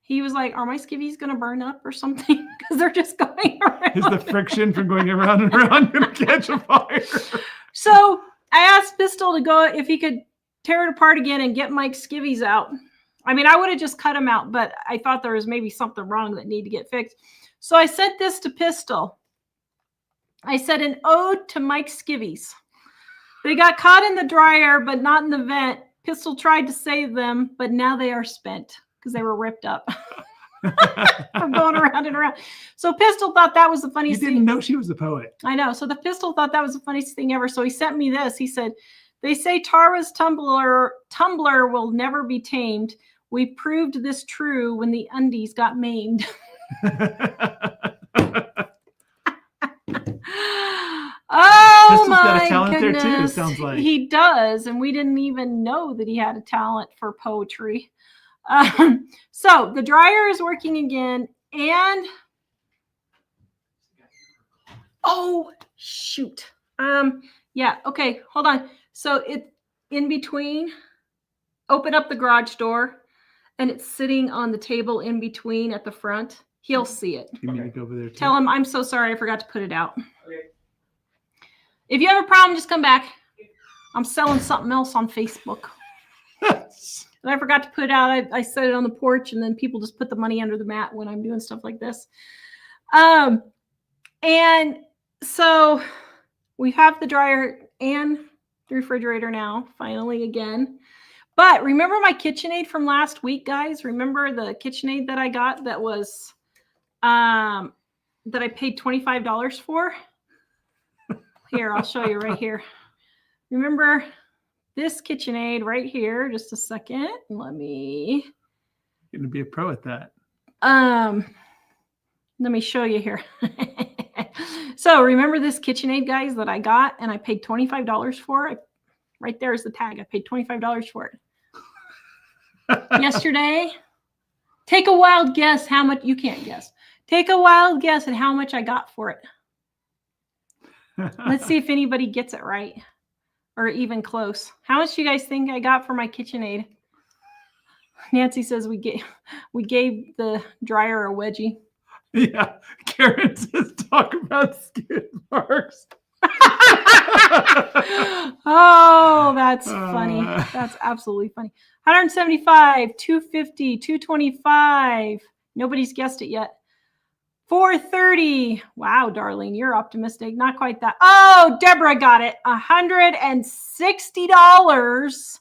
He was like, are my skivvies going to burn up or something? Because they're just going around. Is the friction from going around and around going to catch a fire? So I asked Pistol to go if he could tear it apart again and get Mike's skivvies out. I mean, I would have just cut them out, but I thought there was maybe something wrong that needed to get fixed. So I sent this to Pistol. I said, an ode to Mike Skivvies. They got caught in the dryer, but not in the vent. Pistol tried to save them, but now they are spent because they were ripped up from going around and around. So Pistol thought that was the funniest thing. You didn't know she was a poet. I know. So the Pistol thought that was the funniest thing ever. So he sent me this. He said, they say Tara's Tumblr will never be tamed. We proved this true when the undies got maimed. Oh, Pistol's my got a talent goodness. there too, sounds like. He does, and we didn't even know that he had a talent for poetry. So the dryer is working again, and oh shoot. Yeah, okay, hold on. So it's in between. Open up the garage door, and it's sitting on the table in between at the front. He'll see it. You need to go over there too. Tell him I'm so sorry I forgot to put it out. Okay. If you have a problem, just come back. I'm selling something else on Facebook. And I forgot to put it out. I set it on the porch, and then people just put the money under the mat when I'm doing stuff like this. And so we have the dryer and the refrigerator now, finally again. But remember my KitchenAid from last week, guys? Remember the KitchenAid that I got that was that I paid $25 for? Here, I'll show you right here. Remember this KitchenAid right here? Just a second. Let me. You're going to be a pro at that. Let me show you here. So remember this KitchenAid, guys, that I got and I paid $25 for? Right there is the tag. I paid $25 for it. Yesterday. Take a wild guess how much. You can't guess. Take a wild guess at how much I got for it. Let's see if anybody gets it right or even close. How much do you guys think I got for my KitchenAid? Nancy says we gave the dryer a wedgie. Yeah. Karen says talk about skid marks. Oh, that's funny. That's absolutely funny. 175, 250, 225. Nobody's guessed it yet. 430. Wow, Darlene, you're optimistic. Not quite that. Oh, Deborah got it. $160.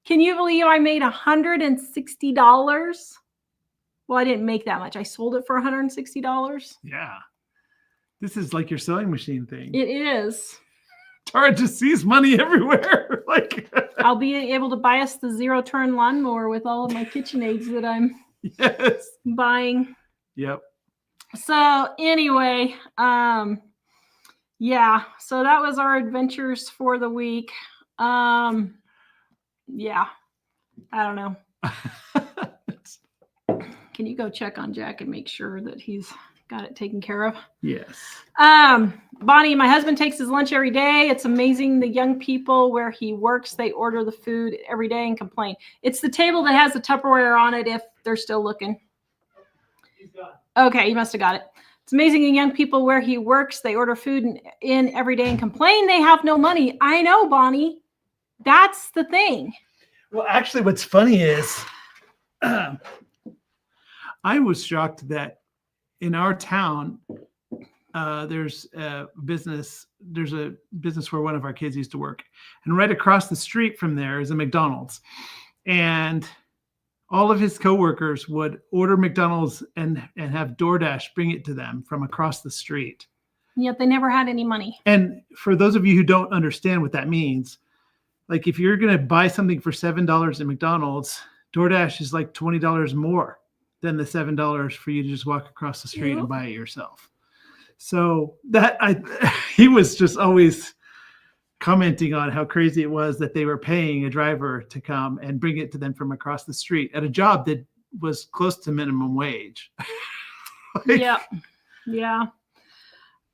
Can you believe I made $160? Well, I didn't make that much. I sold it for $160. Yeah. This is like your sewing machine thing. It is. Tara just sees money everywhere. Like I'll be able to buy us the zero-turn lawnmower with all of my KitchenAids that I'm buying. Yep. So anyway, yeah. So that was our adventures for the week. Yeah. I don't know. Can you go check on Jack and make sure that he's got it taken care of? Yes. Bonnie, my husband takes his lunch every day. It's amazing the young people where he works, they order the food every day and complain. It's the table that has the Tupperware on it if they're still looking. He's got it. Okay, he must have got it. It's amazing the young people where he works, they order food in every day and complain they have no money. I know, Bonnie. That's the thing. Well, actually, what's funny is I was shocked that in our town, there's a business where one of our kids used to work. And right across the street from there is a McDonald's. And all of his coworkers would order McDonald's and have DoorDash bring it to them from across the street. Yet they never had any money. And for those of you who don't understand what that means, like if you're going to buy something for $7 at McDonald's, DoorDash is like $20 more than the $7 for you to just walk across the street and buy it yourself. So he was just always commenting on how crazy it was that they were paying a driver to come and bring it to them from across the street at a job that was close to minimum wage. Yeah.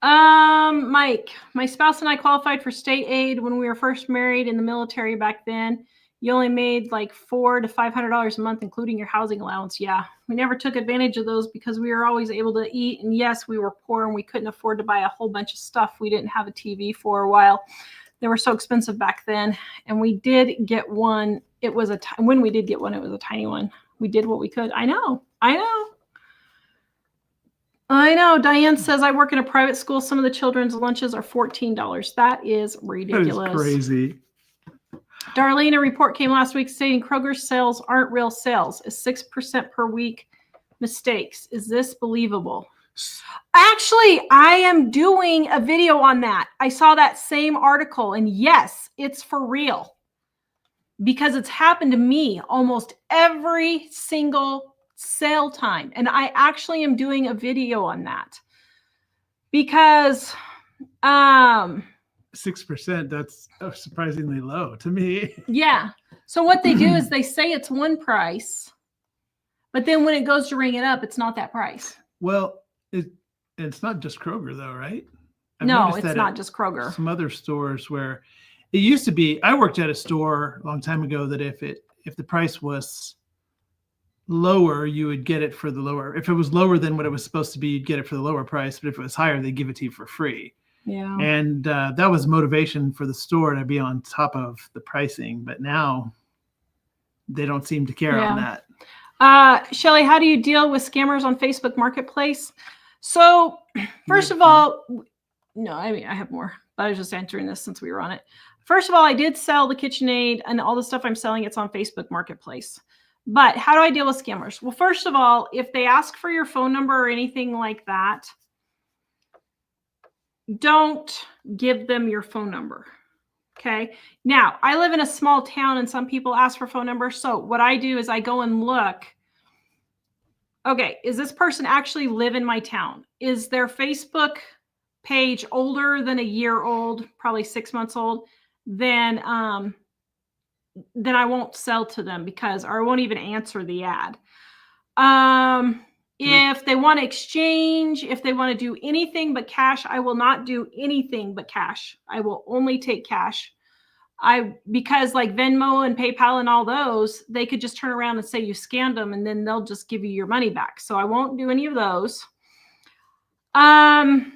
Mike, my spouse and I qualified for state aid when we were first married in the military back then. You only made like $400 to $500 a month, including your housing allowance. Yeah, we never took advantage of those because we were always able to eat. And yes, we were poor and we couldn't afford to buy a whole bunch of stuff we didn't have a TV for a while. They were so expensive back then. And we did get one. It was when we did get one, it was a tiny one. We did what we could. I know. Diane says, I work in a private school. Some of the children's lunches are $14. That is ridiculous. That is crazy. Darlene, a report came last week stating Kroger's sales aren't real sales. Is 6% per week mistakes. Is this believable? Actually, I am doing a video on that. I saw that same article, and yes, it's for real. Because it's happened to me almost every single sale time. And I actually am doing a video on that. Because 6%, that's surprisingly low to me. Yeah. So what they do is they say it's one price, but then when it goes to ring it up, it's not that price. Well, it's not just Kroger though, right? No, it's not just Kroger. Some other stores where it used to be, I worked at a store a long time ago that if the price was lower, you would get it for the lower. If it was lower than what it was supposed to be, you'd get it for the lower price. But if it was higher, they'd give it to you for free. Yeah. And that was motivation for the store to be on top of the pricing. But now they don't seem to care on that. Shelly, how do you deal with scammers on Facebook Marketplace? So first of all, no, I mean, I have more, but I was just answering this since we were on it. First of all, I did sell the KitchenAid and all the stuff I'm selling. It's on Facebook Marketplace. But how do I deal with scammers? Well, first of all, if they ask for your phone number or anything like that, don't give them your phone number. Okay. Now, I live in a small town and some people ask for phone numbers. So what I do is I go and look. Okay, is this person actually live in my town? Is their Facebook page older than a year old, probably 6 months old? Then I won't sell to them or I won't even answer the ad. If they want to exchange, if they want to do anything but cash, I will not do anything but cash. I will only take cash. Because like Venmo and PayPal and all those, they could just turn around and say you scammed them and then they'll just give you your money back. So I won't do any of those. And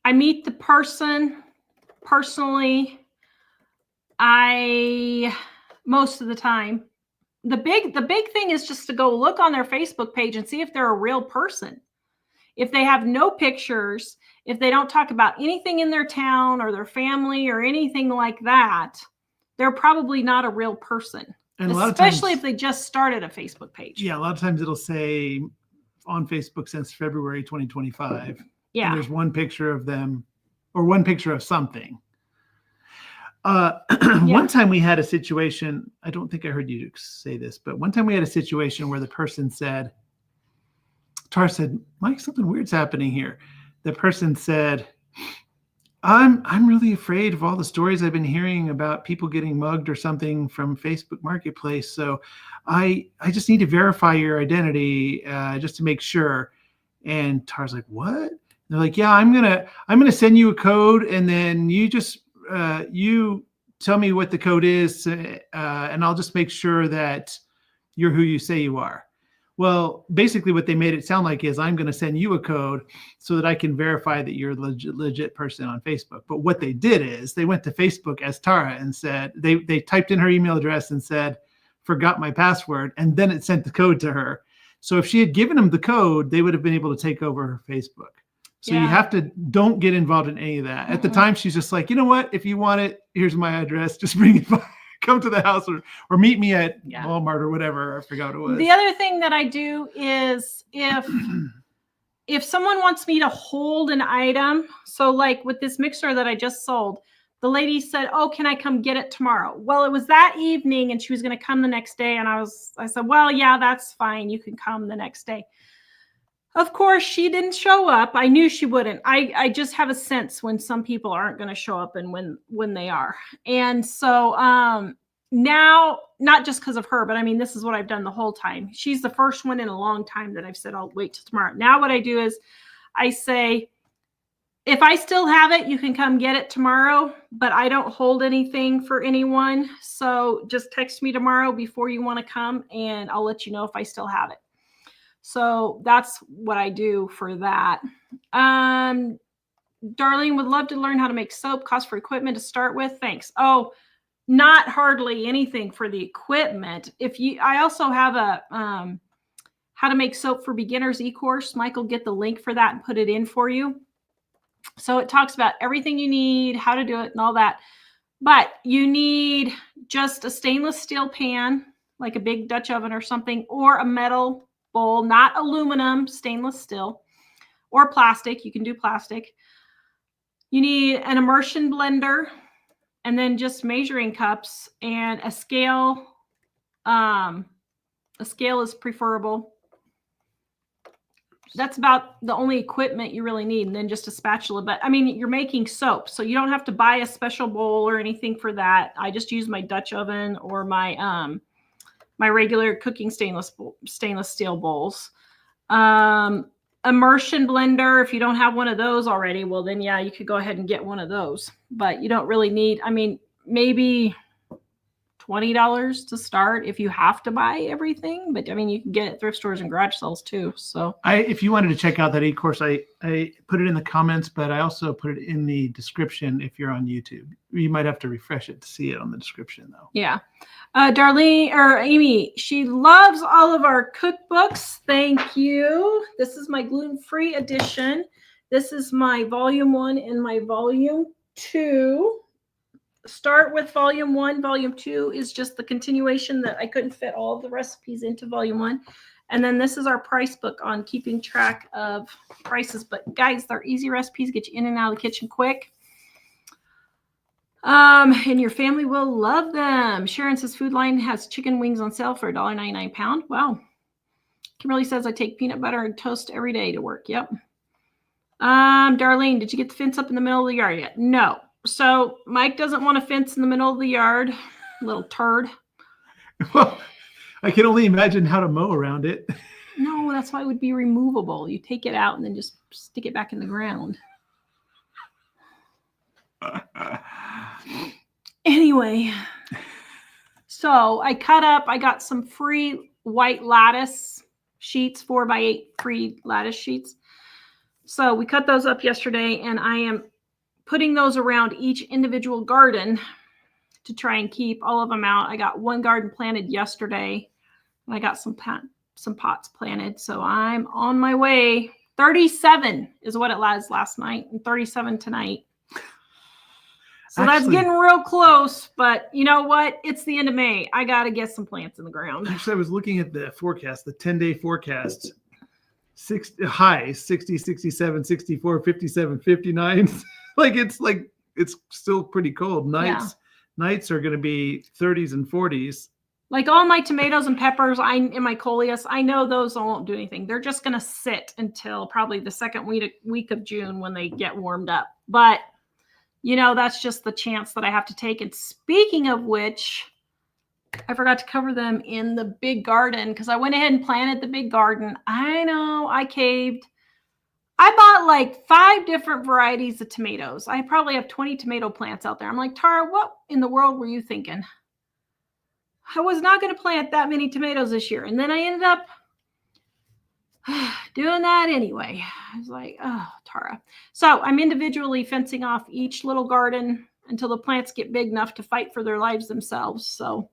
I meet the person personally. Most of the time, the big thing is just to go look on their Facebook page and see if they're a real person. If they have no pictures, if they don't talk about anything in their town or their family or anything like that, they're probably not a real person. And especially if they just started a Facebook page. Yeah, a lot of times it'll say on Facebook since February 2025. Yeah. And there's one picture of them or one picture of something. One time we had a situation, I don't think I heard you say this, but one time we had a situation where the person said, Tar said, Mike, something weird's happening here. The person said, I'm really afraid of all the stories I've been hearing about people getting mugged or something from Facebook Marketplace. So I just need to verify your identity just to make sure. And Tar's like, what? And they're like, yeah, I'm gonna send you a code, and then you just you tell me what the code is, and I'll just make sure that you're who you say you are. Well, basically what they made it sound like is I'm going to send you a code so that I can verify that you're a legit person on Facebook. But what they did is they went to Facebook as Tara and said, they typed in her email address and said, forgot my password. And then it sent the code to her. So if she had given them the code, they would have been able to take over her Facebook. So you don't get involved in any of that. At the time, she's just like, you know what? If you want it, here's my address. Just bring it by. Come to the house or meet me at Walmart or whatever. I forgot what it was. The other thing that I do is if someone wants me to hold an item, so like with this mixer that I just sold, the lady said, oh, can I come get it tomorrow? Well, it was that evening and she was going to come the next day. And I said, well, yeah, that's fine. You can come the next day. Of course, she didn't show up. I knew she wouldn't. I just have a sense when some people aren't going to show up and when they are. And so now, not just because of her, but I mean, this is what I've done the whole time. She's the first one in a long time that I've said, I'll wait till tomorrow. Now what I do is I say, if I still have it, you can come get it tomorrow, but I don't hold anything for anyone. So just text me tomorrow before you want to come and I'll let you know if I still have it. So that's what I do for that. Darlene would love to learn how to make soap. Cost for equipment to start with. Thanks. Oh, not hardly anything for the equipment. I also have a how to make soap for beginners e-course. Mike will get the link for that and put it in for you. So it talks about everything you need, how to do it and all that. But you need just a stainless steel pan, like a big Dutch oven or something, or a metal bowl, not aluminum, stainless steel, or plastic. You can do plastic. You need an immersion blender, and then just measuring cups and a scale. A scale is preferable. That's about the only equipment you really need, and then just a spatula. But I mean, you're making soap, so you don't have to buy a special bowl or anything for that. I just use my Dutch oven or my my regular cooking stainless steel bowls. Immersion blender, if you don't have one of those already, well then yeah, you could go ahead and get one of those. But you don't really need, I mean, maybe $20 to start if you have to buy everything. But I mean, you can get it at thrift stores and garage sales too. So if you wanted to check out that e-course, I put it in the comments, but I also put it in the description if you're on YouTube. You might have to refresh it to see it on the description though. Yeah. Darlene or Amy, she loves all of our cookbooks. Thank you. This is my gluten-free edition. This is my volume 1 and my volume 2. Start with volume 1. Volume 2 is just the continuation that I couldn't fit all of the recipes into volume 1. And then this is our price book on keeping track of prices. But guys, they're easy recipes, get you in and out of the kitchen quick. And your family will love them. Sharon says Food Line has chicken wings on sale for $1.99 a pound. Wow. Kimberly says I take peanut butter and toast every day to work. Yep. Darlene, did you get the fence up in the middle of the yard yet? No. So Mike doesn't want a fence in the middle of the yard. Little turd. Well, I can only imagine how to mow around it. No, that's why it would be removable. You take it out and then just stick it back in the ground. Anyway, so I got some free white lattice sheets, 4x8 free lattice sheets. So we cut those up yesterday, and I am putting those around each individual garden to try and keep all of them out. I got one garden planted yesterday, and I got some pots planted. So I'm on my way. 37 is what it was last night, and 37 tonight. So that's getting real close, but you know what? It's the end of May. I got to get some plants in the ground. Actually, I was looking at the forecast, the 10-day forecast. Highs 60, 67, 64, 57, 59. It's still pretty cold. Nights are going to be 30s and 40s. Like all my tomatoes and peppers, in my coleus, I know those won't do anything. They're just going to sit until probably the second week of June when they get warmed up. But you know, that's just the chance that I have to take. And speaking of which, I forgot to cover them in the big garden because I went ahead and planted the big garden. I know, I caved. I bought like 5 different varieties of tomatoes. I probably have 20 tomato plants out there. I'm like, Tara, what in the world were you thinking? I was not going to plant that many tomatoes this year. And then I ended up doing that anyway. I was like, oh, Tara. So I'm individually fencing off each little garden until the plants get big enough to fight for their lives themselves. So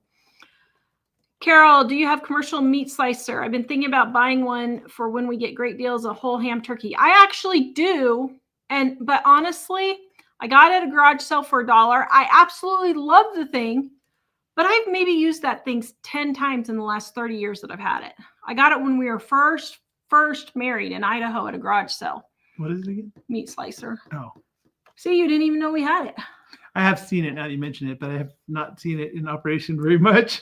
Carol, do you have commercial meat slicer? I've been thinking about buying one for when we get great deals of whole ham turkey. I actually do. But honestly, I got it at a garage sale for $1. I absolutely love the thing, but I've maybe used that thing 10 times in the last 30 years that I've had it. I got it when we were first married in Idaho at a garage sale. What is it again? Meat slicer. Oh. See, you didn't even know we had it. I have seen it now that you mention it, but I have not seen it in operation very much.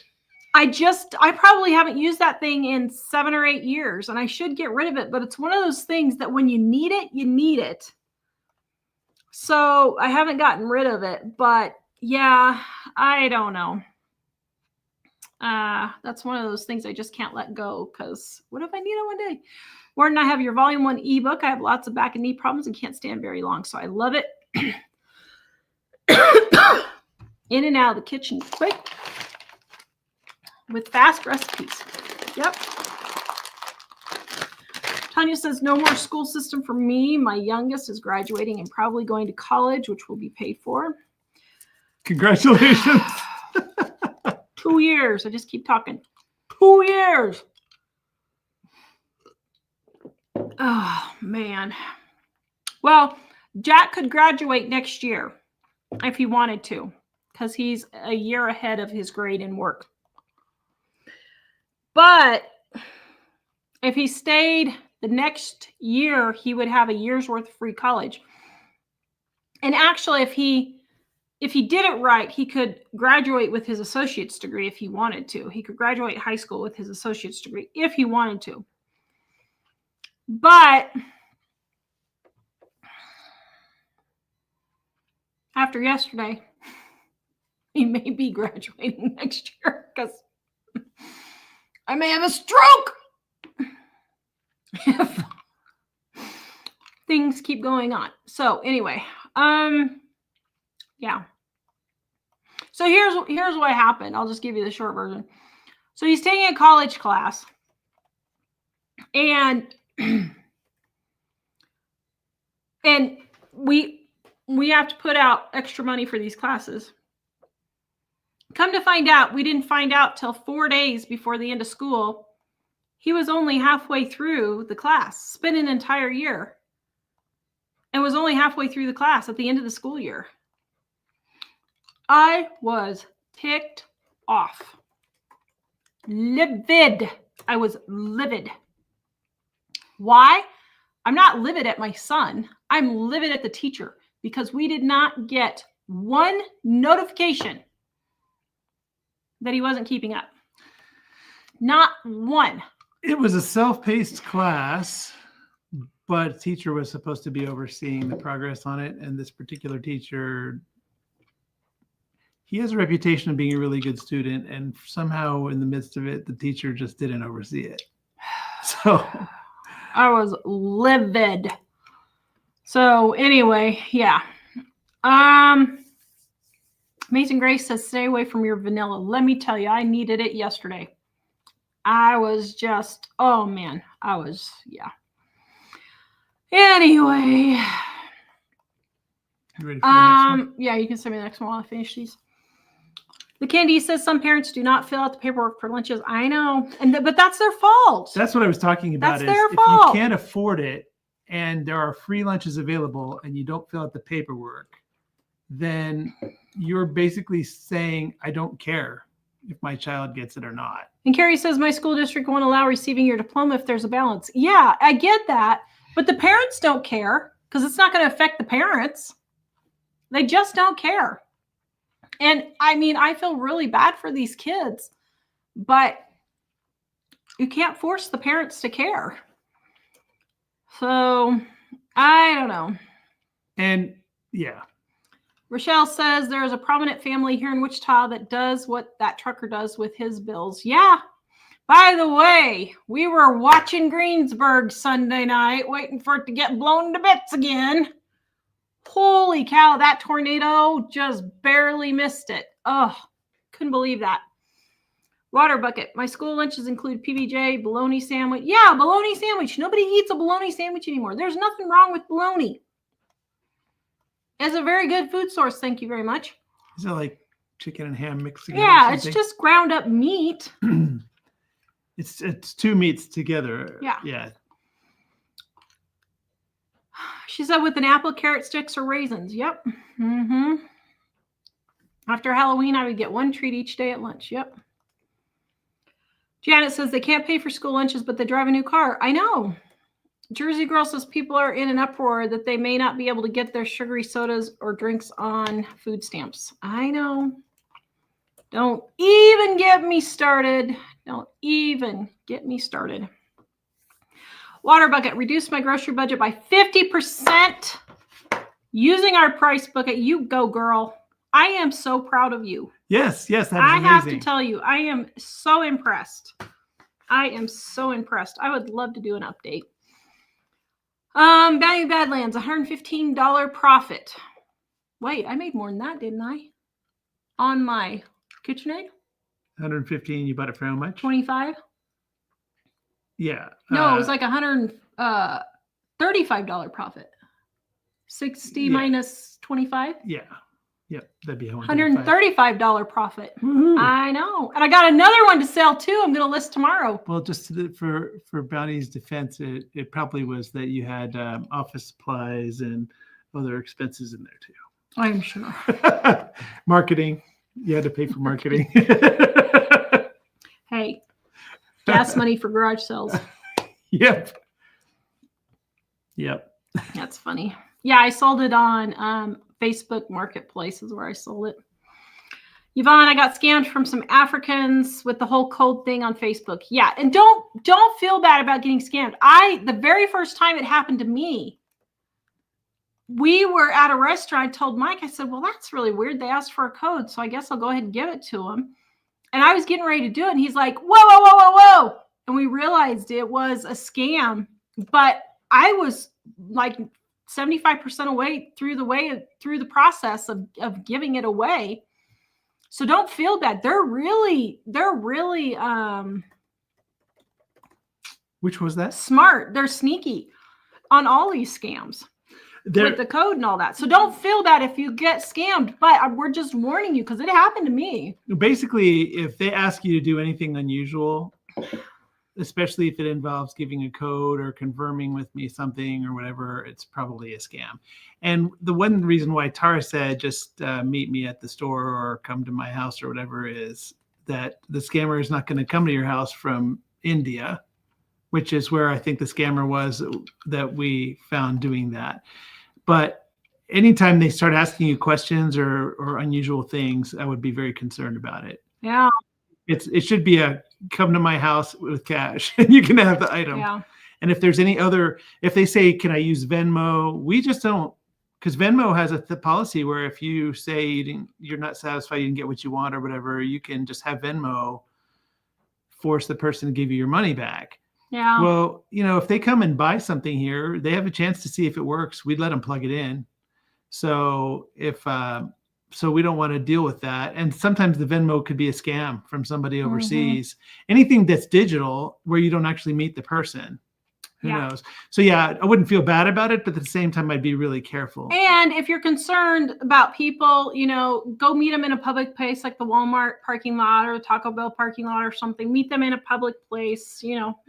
I probably haven't used that thing in 7 or 8 years, and I should get rid of it, but it's one of those things that when you need it, you need it. So I haven't gotten rid of it, but yeah, I don't know. That's one of those things I just can't let go because what if I need it one day? Warden, I have your volume 1 ebook. I have lots of back and knee problems and can't stand very long, so I love it. In and out of the kitchen quick with fast recipes. Yep. Tanya says, no more school system for me. My youngest is graduating and probably going to college, which will be paid for. Congratulations. 2 years. I just keep talking. 2 years. Oh, man. Well, Jack could graduate next year if he wanted to, because he's a year ahead of his grade in work. But if he stayed the next year, he would have a year's worth of free college. And actually, if he did it right, he could graduate with his associate's degree if he wanted to. He could graduate high school with his associate's degree if he wanted to. But after yesterday, he may be graduating next year because I may have a stroke if things keep going on. So anyway, yeah. So here's what happened. I'll just give you the short version. So he's taking a college class, and we have to put out extra money for these classes. Come to find out, we didn't find out till 4 days before the end of school. He was only halfway through the class, spent an entire year, and was only halfway through the class at the end of the school year. I was ticked off. Livid. I was livid. Why? I'm not livid at my son. I'm livid at the teacher because we did not get one notification that he wasn't keeping up. Not one. It was a self-paced class, but a teacher was supposed to be overseeing the progress on it. And this particular teacher, he has a reputation of being a really good student. And somehow in the midst of it, the teacher just didn't oversee it. So I was livid. So anyway, yeah. Amazing Grace says, stay away from your vanilla. Let me tell you, I needed it yesterday. I was just, oh man, yeah. Anyway. You ready for the next one? Yeah, you can send me the next one while I finish these. The Candy says some parents do not fill out the paperwork for lunches. I know, but that's their fault. That's what I was talking about. That's their if fault. You can't afford it and there are free lunches available and you don't fill out the paperwork, then you're basically saying, I don't care if my child gets it or not. And Carrie says, my school district won't allow receiving your diploma if there's a balance. Yeah, I get that. But the parents don't care because it's not going to affect the parents. They just don't care. And I mean, I feel really bad for these kids, but you can't force the parents to care. So I don't know. And yeah. Rochelle says there is a prominent family here in Wichita that does what that trucker does with his bills. Yeah. By the way, we were watching Greensburg Sunday night, waiting for it to get blown to bits again. Holy cow, that tornado just barely missed it. Oh, couldn't believe that. Water bucket. My school lunches include PBJ, bologna sandwich. Yeah, bologna sandwich. Nobody eats a bologna sandwich anymore. There's nothing wrong with bologna. It's a very good food source. Thank you very much. Is it like chicken and ham mixed together? Yeah, it's just ground up meat. It's two meats together. Yeah. Yeah. She said with an apple, carrot sticks, or raisins. Yep. Mm-hmm. After Halloween, I would get one treat each day at lunch. Yep. Janet says they can't pay for school lunches, but they drive a new car. I know. Jersey Girl says people are in an uproar that they may not be able to get their sugary sodas or drinks on food stamps. I know. Don't even get me started. Don't even get me started. Water bucket. Reduced my grocery budget by 50% using our price bucket. You go, girl. I am so proud of you. Yes, that is amazing. I have to tell you, I am so impressed. I am so impressed. I would love to do an update. Value Badlands, $115 profit. Wait, I made more than that, didn't I? On my KitchenAid? 115, you bought it for how much? 25? Yeah. No, it was like 100. $35 profit. 60 minus 25. Yeah. Yep. That'd be $135 profit. Woo-hoo. I know. And I got another one to sell too. I'm going to list tomorrow. Well, just for Bounty's defense, it probably was that you had office supplies and other expenses in there too. I'm sure. Marketing. You had to pay for marketing. Hey, gas money for garage sales. Yep. That's funny. Yeah, I sold it on Facebook Marketplace is where I sold it. Yvonne, I got scammed from some Africans with the whole code thing on Facebook. Yeah, and don't feel bad about getting scammed. The very first time it happened to me, we were at a restaurant. I told Mike, I said, well, that's really weird. They asked for a code, so I guess I'll go ahead and give it to him. And I was getting ready to do it, and he's like, whoa. And we realized it was a scam, but I was like 75% away through the process of giving it away. So don't feel bad. They're really which was that? Smart. They're sneaky on all these scams with the code and all that. So don't feel bad if you get scammed, but we're just warning you because it happened to me. Basically, if they ask you to do anything unusual, especially if it involves giving a code or confirming with me something or whatever, it's probably a scam. And the one reason why Tara said just meet me at the store or come to my house or whatever is that the scammer is not going to come to your house from India, which is where I think the scammer was that we found doing that. But anytime they start asking you questions or unusual things, I would be very concerned about it. Yeah. It should be a come to my house with cash and you can have the item. Yeah. And if there's if they say, can I use Venmo? We just don't, because Venmo has a policy where if you say you're not satisfied, you didn't get what you want or whatever, you can just have Venmo force the person to give you your money back. Yeah. Well, if they come and buy something here, they have a chance to see if it works. We'd let them plug it in. So so we don't want to deal with that. And sometimes the Venmo could be a scam from somebody overseas. Mm-hmm. Anything that's digital where you don't actually meet the person, who knows? So yeah, I wouldn't feel bad about it, but at the same time, I'd be really careful. And if you're concerned about people, go meet them in a public place like the Walmart parking lot or the Taco Bell parking lot or something. Meet them in a public place.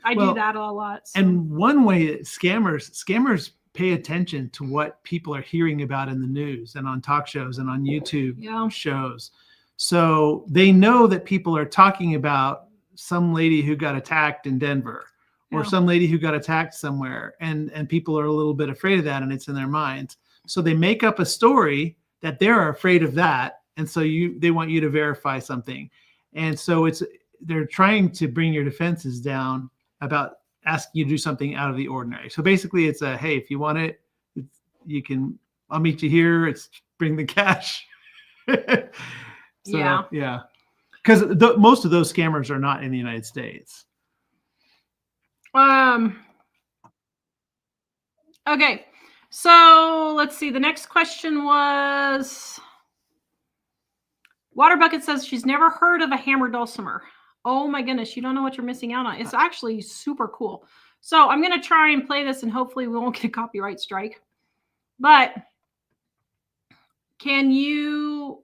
I do that a lot. So. And one way that scammers pay attention to what people are hearing about in the news and on talk shows and on YouTube shows. So they know that people are talking about some lady who got attacked in Denver or some lady who got attacked somewhere. And people are a little bit afraid of that and it's in their minds. So they make up a story that they're afraid of that. And so they want you to verify something. And so they're trying to bring your defenses down about asking you to do something out of the ordinary. So basically it's hey, if you want it, I'll meet you here. Bring the cash. Yeah. Because most of those scammers are not in the United States. Okay. So let's see. The next question was Water Bucket says she's never heard of a hammer dulcimer. Oh my goodness, you don't know what you're missing out on. It's actually super cool. So I'm going to try and play this and hopefully we won't get a copyright strike. But can you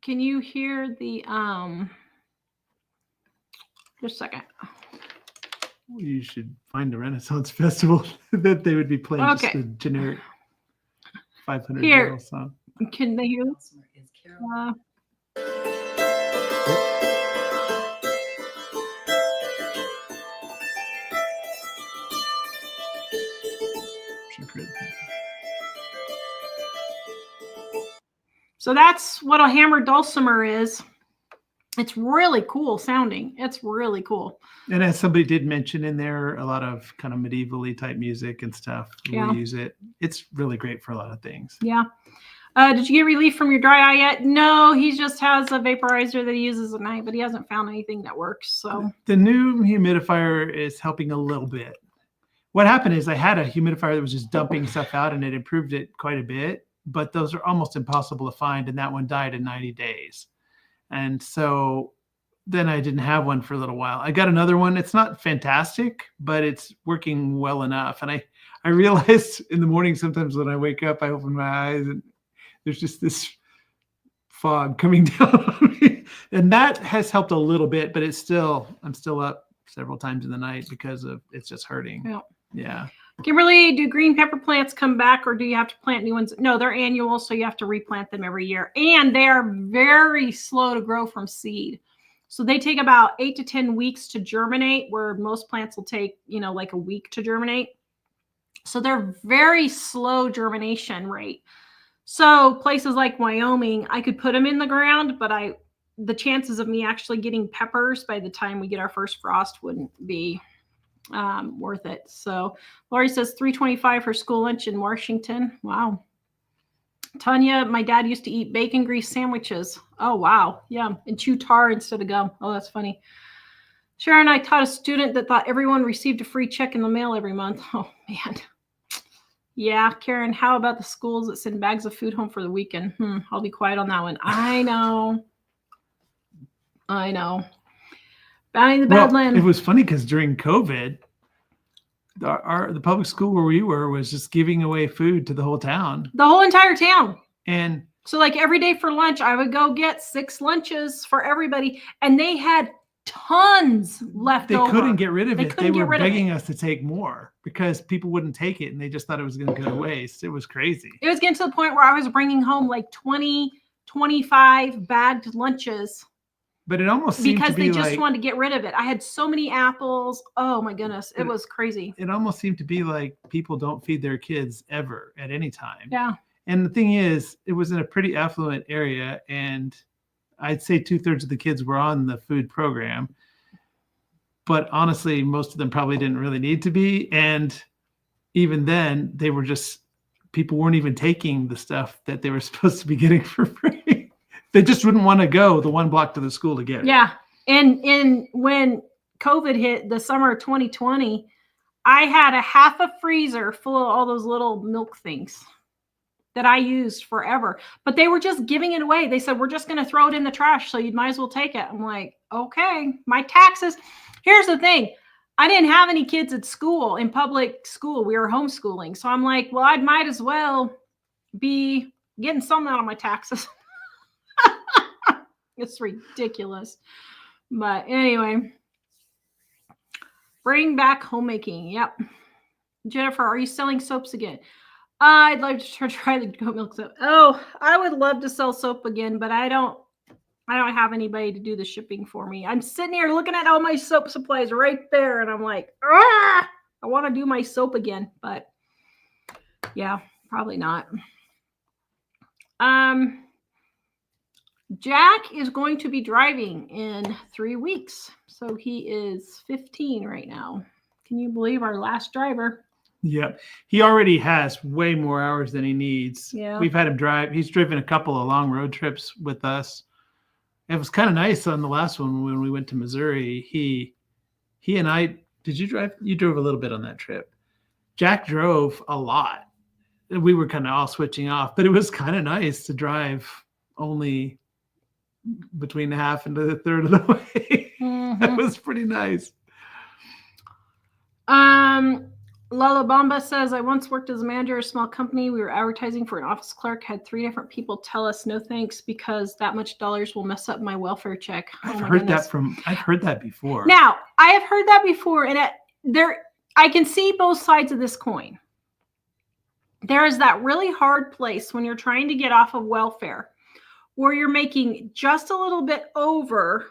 hear the just a second. You should find a Renaissance festival that they would be playing just a generic 500 song. Can they hear this? So that's what a hammer dulcimer is. It's really cool sounding. It's really cool. And as somebody did mention in there, a lot of kind of medieval-y type music and stuff. We'll use it. It's really great for a lot of things. Yeah. Did you get relief from your dry eye yet? No, he just has a vaporizer that he uses at night, but he hasn't found anything that works. So the new humidifier is helping a little bit. What happened is I had a humidifier that was just dumping stuff out and it improved it quite a bit, but those are almost impossible to find. And that one died in 90 days. And so then I didn't have one for a little while. I got another one. It's not fantastic, but it's working well enough. And I realized in the morning, sometimes when I wake up, I open my eyes and there's just this fog coming down on me. And that has helped a little bit, but I'm still up several times in the night because of it's just hurting. Yeah. Kimberly, do green pepper plants come back or do you have to plant new ones? No, they're annual, so you have to replant them every year. And they are very slow to grow from seed. So they take about 8 to 10 weeks to germinate, where most plants will take, like a week to germinate. So they're very slow germination rate. So places like Wyoming, I could put them in the ground, but the chances of me actually getting peppers by the time we get our first frost wouldn't be worth it. So Lori says $3.25 for school lunch in Washington. Wow. Tanya, my dad used to eat bacon grease sandwiches. Oh, wow. Yeah. And chew tar instead of gum. Oh, that's funny. Sharon, I taught a student that thought everyone received a free check in the mail every month. Oh, man. Yeah. Karen, how about the schools that send bags of food home for the weekend? I'll be quiet on that one. I know. Bounty the Badland. It was funny because during COVID, the public school where we were was just giving away food to the whole town. The whole entire town. And so like every day for lunch, I would go get 6 lunches for everybody. And they had tons left over. They couldn't get rid of it. They were begging us to take more because people wouldn't take it and they just thought it was going to go to waste. It was crazy. It was getting to the point where I was bringing home like 20, 25 bagged lunches. But it almost seemed because to be they just wanted to get rid of it. I had so many apples. Oh my goodness. It was crazy. It almost seemed to be like people don't feed their kids ever at any time. Yeah. And the thing is, it was in a pretty affluent area. And I'd say 2/3 of the kids were on the food program. But honestly, most of them probably didn't really need to be. And even then, people weren't even taking the stuff that they were supposed to be getting for free. They just wouldn't want to go the 1 block to the school to get it. Yeah. And when COVID hit the summer of 2020, I had a half a freezer full of all those little milk things that I used forever, but they were just giving it away. They said, we're just going to throw it in the trash. So you might as well take it. I'm like, okay, my taxes. Here's the thing. I didn't have any kids at school, in public school. We were homeschooling. So I'm like, well, I might as well be getting something out of my taxes. It's ridiculous. But anyway, bring back homemaking. Yep. Jennifer, are you selling soaps again? I'd like to try the goat milk soap. Oh, I would love to sell soap again, but I don't have anybody to do the shipping for me. I'm sitting here looking at all my soap supplies right there, and I'm like, I want to do my soap again, but yeah, probably not. Jack is going to be driving in 3 weeks. So he is 15 right now. Can you believe our last driver? Yep. He already has way more hours than he needs. Yeah. We've had him drive. He's driven a couple of long road trips with us. It was kind of nice on the last one when we went to Missouri. He and I, did you drive? You drove a little bit on that trip. Jack drove a lot. We were kind of all switching off, but it was kind of nice to drive only between half and a third of the way. Mm-hmm. That was pretty nice. Lala Bamba says, I once worked as a manager of a small company. We were advertising for an office clerk, had 3 different people tell us no thanks because that much dollars will mess up my welfare check. I've heard that before. Now, I have heard that before, and I can see both sides of this coin. There is that really hard place when you're trying to get off of welfare where you're making just a little bit over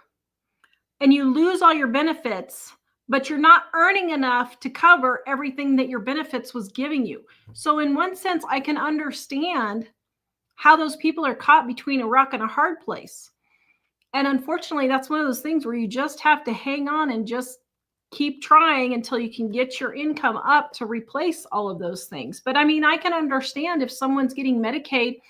and you lose all your benefits, but you're not earning enough to cover everything that your benefits was giving you. So in one sense, I can understand how those people are caught between a rock and a hard place. And unfortunately, that's one of those things where you just have to hang on and just keep trying until you can get your income up to replace all of those things. But I mean, I can understand if someone's getting Medicaid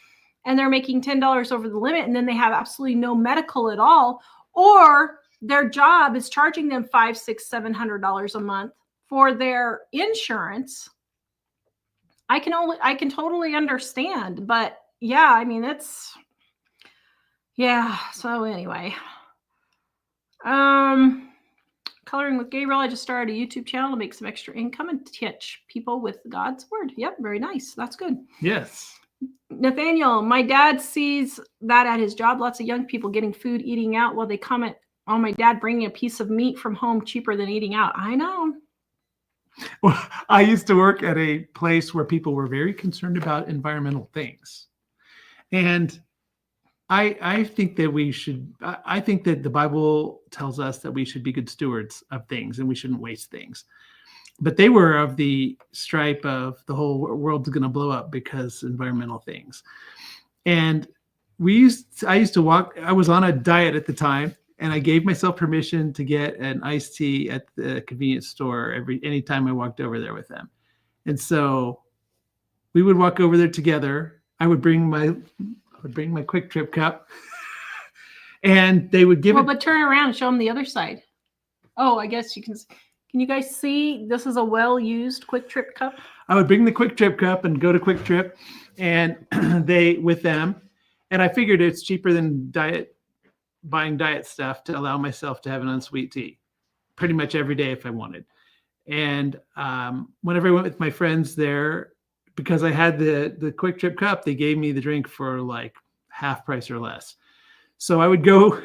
and they're making $10 over the limit and then they have absolutely no medical at all, or their job is charging them $500, $600, $700 a month for their insurance. I can totally understand, but yeah, I mean, so anyway, Coloring with Gabriel. I just started a YouTube channel to make some extra income and teach people with God's word. Yep, very nice. That's good. Yes. Nathaniel, my dad sees that at his job. Lots of young people getting food, eating out while they comment on my dad bringing a piece of meat from home cheaper than eating out. I know. Well, I used to work at a place where people were very concerned about environmental things. And I think that I think that the Bible tells us that we should be good stewards of things and we shouldn't waste things. But they were of the stripe of the whole world's going to blow up because environmental things. And I used to walk, I was on a diet at the time, and I gave myself permission to get an iced tea at the convenience store anytime I walked over there with them. And so we would walk over there together. I would bring my Quick Trip cup, and they would give it. But turn around and show them the other side. Oh, I guess you can. Can you guys see? This is a well-used Quick Trip cup. I would bring the Quick Trip cup and go to Quick Trip, and with them, and I figured it's cheaper than buying diet stuff to allow myself to have an unsweet tea, pretty much every day if I wanted. And whenever I went with my friends there, because I had the Quick Trip cup, they gave me the drink for like half price or less. So I would go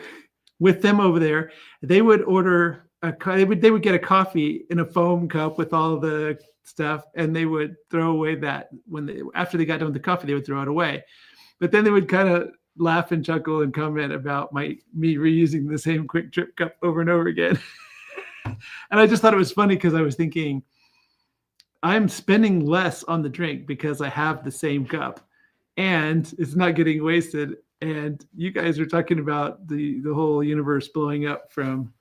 with them over there. They would order they would get a coffee in a foam cup with all the stuff, and they would throw away that after they got done with the coffee, they would throw it away. But then they would kind of laugh and chuckle and comment about me reusing the same Quick Trip cup over and over again. And I just thought it was funny because I was thinking, I'm spending less on the drink because I have the same cup and it's not getting wasted. And you guys are talking about the whole universe blowing up from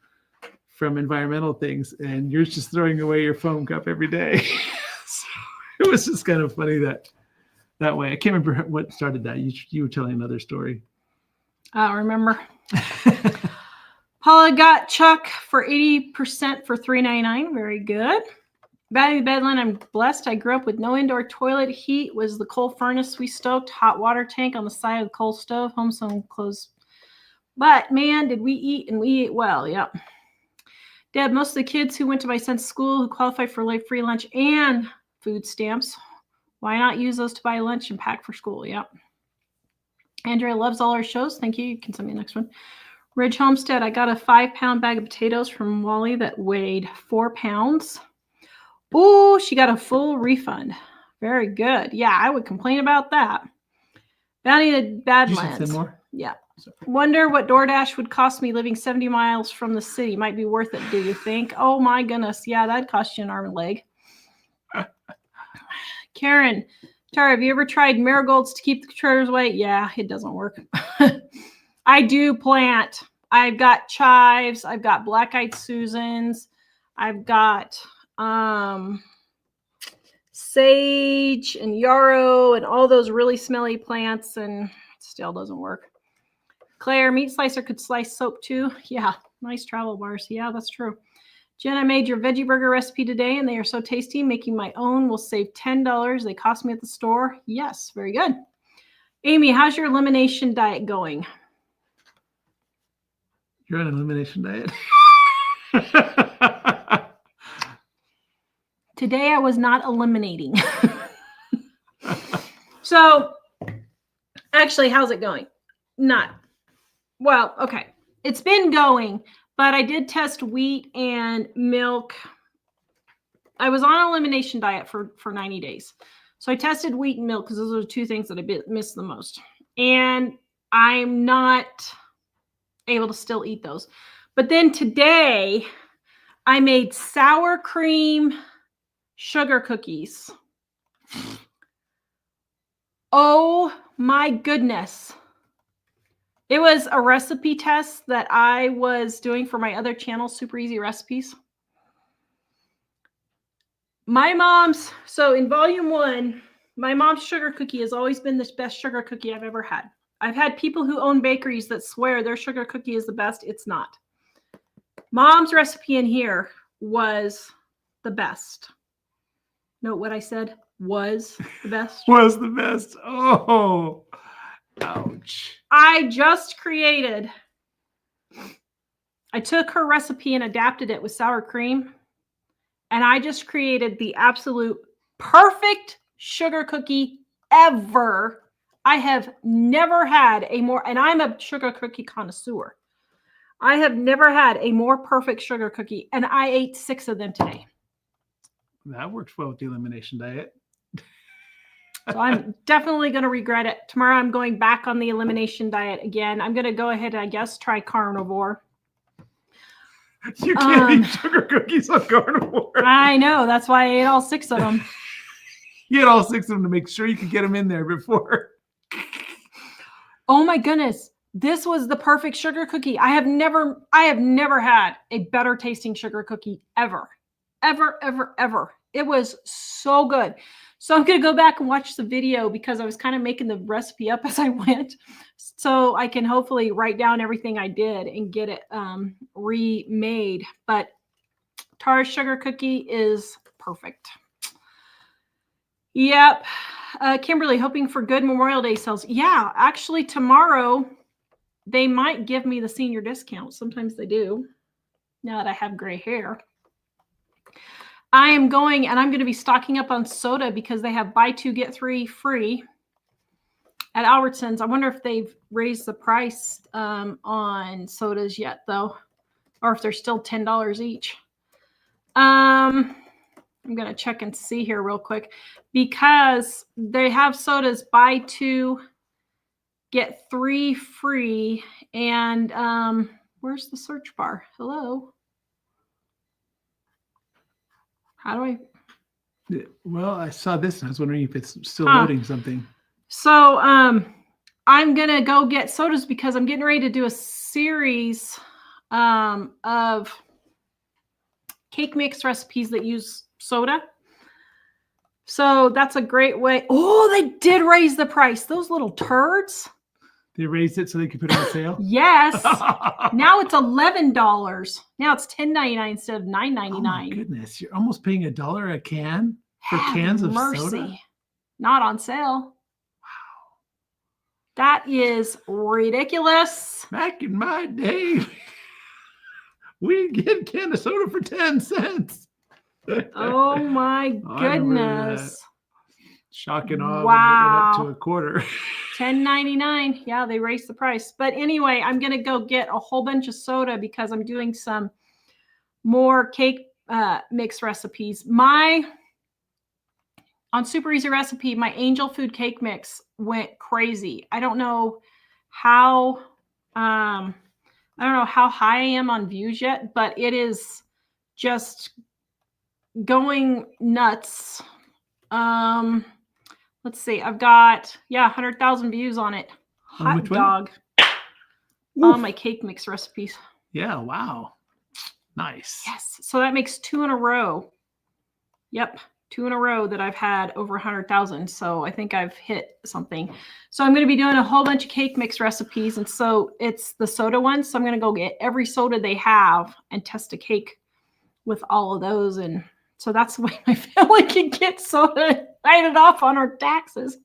environmental things, and you're just throwing away your foam cup every day. So it was just kind of funny that way. I can't remember what started that. You were telling another story. I don't remember. Paula got Chuck for 80% for $3.99. Very good. Value Bedland, I'm blessed. I grew up with no indoor toilet. Heat was the coal furnace we stoked. Hot water tank on the side of the coal stove. Home some clothes. But man, did we eat, and we ate well. Yep. Deb, most of the kids who went to my son's school who qualified for free lunch and food stamps, why not use those to buy lunch and pack for school? Yep. Andrea loves all our shows. Thank you. You can send me the next one. Ridge Homestead, I got a 5-pound bag of potatoes from Wally that weighed 4 pounds. Oh, she got a full refund. Very good. Yeah, I would complain about that. Bounty of Badlands. You should send more? Yeah. Sorry. Wonder what DoorDash would cost me living 70 miles from the city. Might be worth it, do you think? Oh, my goodness. Yeah, that'd cost you an arm and leg. Karen, Tara, have you ever tried marigolds to keep the critters away? Yeah, it doesn't work. I do plant. I've got chives. I've got black-eyed Susans. I've got sage and yarrow and all those really smelly plants, and it still doesn't work. Claire, meat slicer could slice soap too. Yeah, nice travel bars. Yeah, that's true. Jen, I made your veggie burger recipe today, and they are so tasty. Making my own will save $10. They cost me at the store. Yes, very good. Amy, how's your elimination diet going? You're on an elimination diet? Today I was not eliminating. So, actually, how's it going? Okay. It's been going, but I did test wheat and milk. I was on an elimination diet for 90 days. So I tested wheat and milk because those are the two things that I missed the most. And I'm not able to still eat those. But then today I made sour cream sugar cookies. Oh my goodness. It was a recipe test that I was doing for my other channel, Super Easy Recipes. So in volume 1, my mom's sugar cookie has always been the best sugar cookie I've ever had. I've had people who own bakeries that swear their sugar cookie is the best. It's not. Mom's recipe in here was the best. Note what I said, was the best. Was the best. Oh, ouch. I just created I took her recipe and adapted it with sour cream. And I just created the absolute perfect sugar cookie ever. I have never had a more, and I'm a sugar cookie connoisseur. I have never had a more perfect sugar cookie, and I ate 6 of them today. That works well with the elimination diet. So I'm definitely going to regret it. Tomorrow I'm going back on the elimination diet again. I'm going to go ahead and, I guess, try carnivore. You can't eat sugar cookies on carnivore. I know. That's why I ate all 6 of them. You had all 6 of them to make sure you could get them in there before. Oh my goodness. This was the perfect sugar cookie. I have never had a better tasting sugar cookie ever. Ever, ever, ever. It was so good. So I'm going to go back and watch the video because I was kind of making the recipe up as I went. So I can hopefully write down everything I did and get it remade. But Tara's sugar cookie is perfect. Yep. Kimberly, hoping for good Memorial Day sales. Yeah, actually tomorrow they might give me the senior discount. Sometimes they do. Now that I have gray hair. I am going, and I'm going to be stocking up on soda because they have buy 2, get 3 free at Albertsons. I wonder if they've raised the price on sodas yet, though, or if they're still $10 each. I'm going to check and see here real quick because they have sodas buy 2, get 3 free. And where's the search bar? Hello. How do I? Well, I saw this and I was wondering if it's still loading something. So I'm going to go get sodas because I'm getting ready to do a series of cake mix recipes that use soda. So that's a great way. Oh, they did raise the price. Those little turds. They raised it so they could put it on sale? Yes. Now it's $11. Now it's $10.99 instead of $9.99. Oh my goodness. You're almost paying $1 a can for cans of soda? Not on sale. Wow. That is ridiculous. Back in my day, we'd get a can of soda for 10 cents. Oh my goodness. Shock and awe. Wow. When it went up to $1. $10.99. Yeah, they raised the price. But anyway, I'm going to go get a whole bunch of soda because I'm doing some more cake mix recipes. On Super Easy Recipe, my angel food cake mix went crazy. I don't know how high I am on views yet, but it is just going nuts. Let's see. I've got 100,000 views on it. Hot dog. On my cake mix recipes. Yeah, wow. Nice. Yes. So that makes 2 in a row. Yep. 2 in a row that I've had over 100,000. So I think I've hit something. So I'm going to be doing a whole bunch of cake mix recipes. And so it's the soda ones. So I'm going to go get every soda they have and test a cake with all of those. And so that's the way my family can get soda write off on our taxes.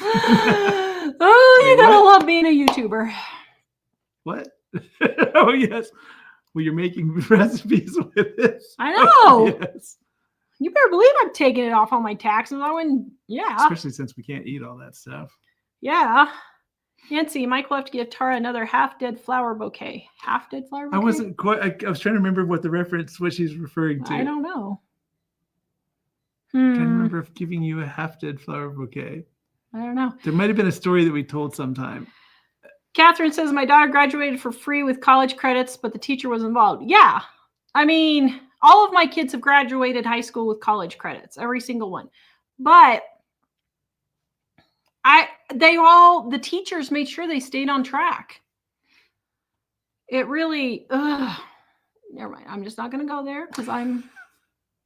Oh, you gotta love being a YouTuber. What? Oh, yes. Well, you're making recipes with this. I know. Yes. You better believe I'm taking it off on my taxes. I wouldn't, Especially since we can't eat all that stuff. Yeah. Nancy, Mike will have to give Tara another half-dead flower bouquet. Half-dead flower bouquet? I wasn't quite, I was trying to remember what she's referring to. I don't know. I can't remember if giving you a half-dead flower bouquet. I don't know. There might have been a story that we told sometime. Catherine says, my daughter graduated for free with college credits, but the teacher was involved. Yeah. I mean, all of my kids have graduated high school with college credits, every single one. But the teachers made sure they stayed on track. It really, never mind. I'm just not going to go there because I'm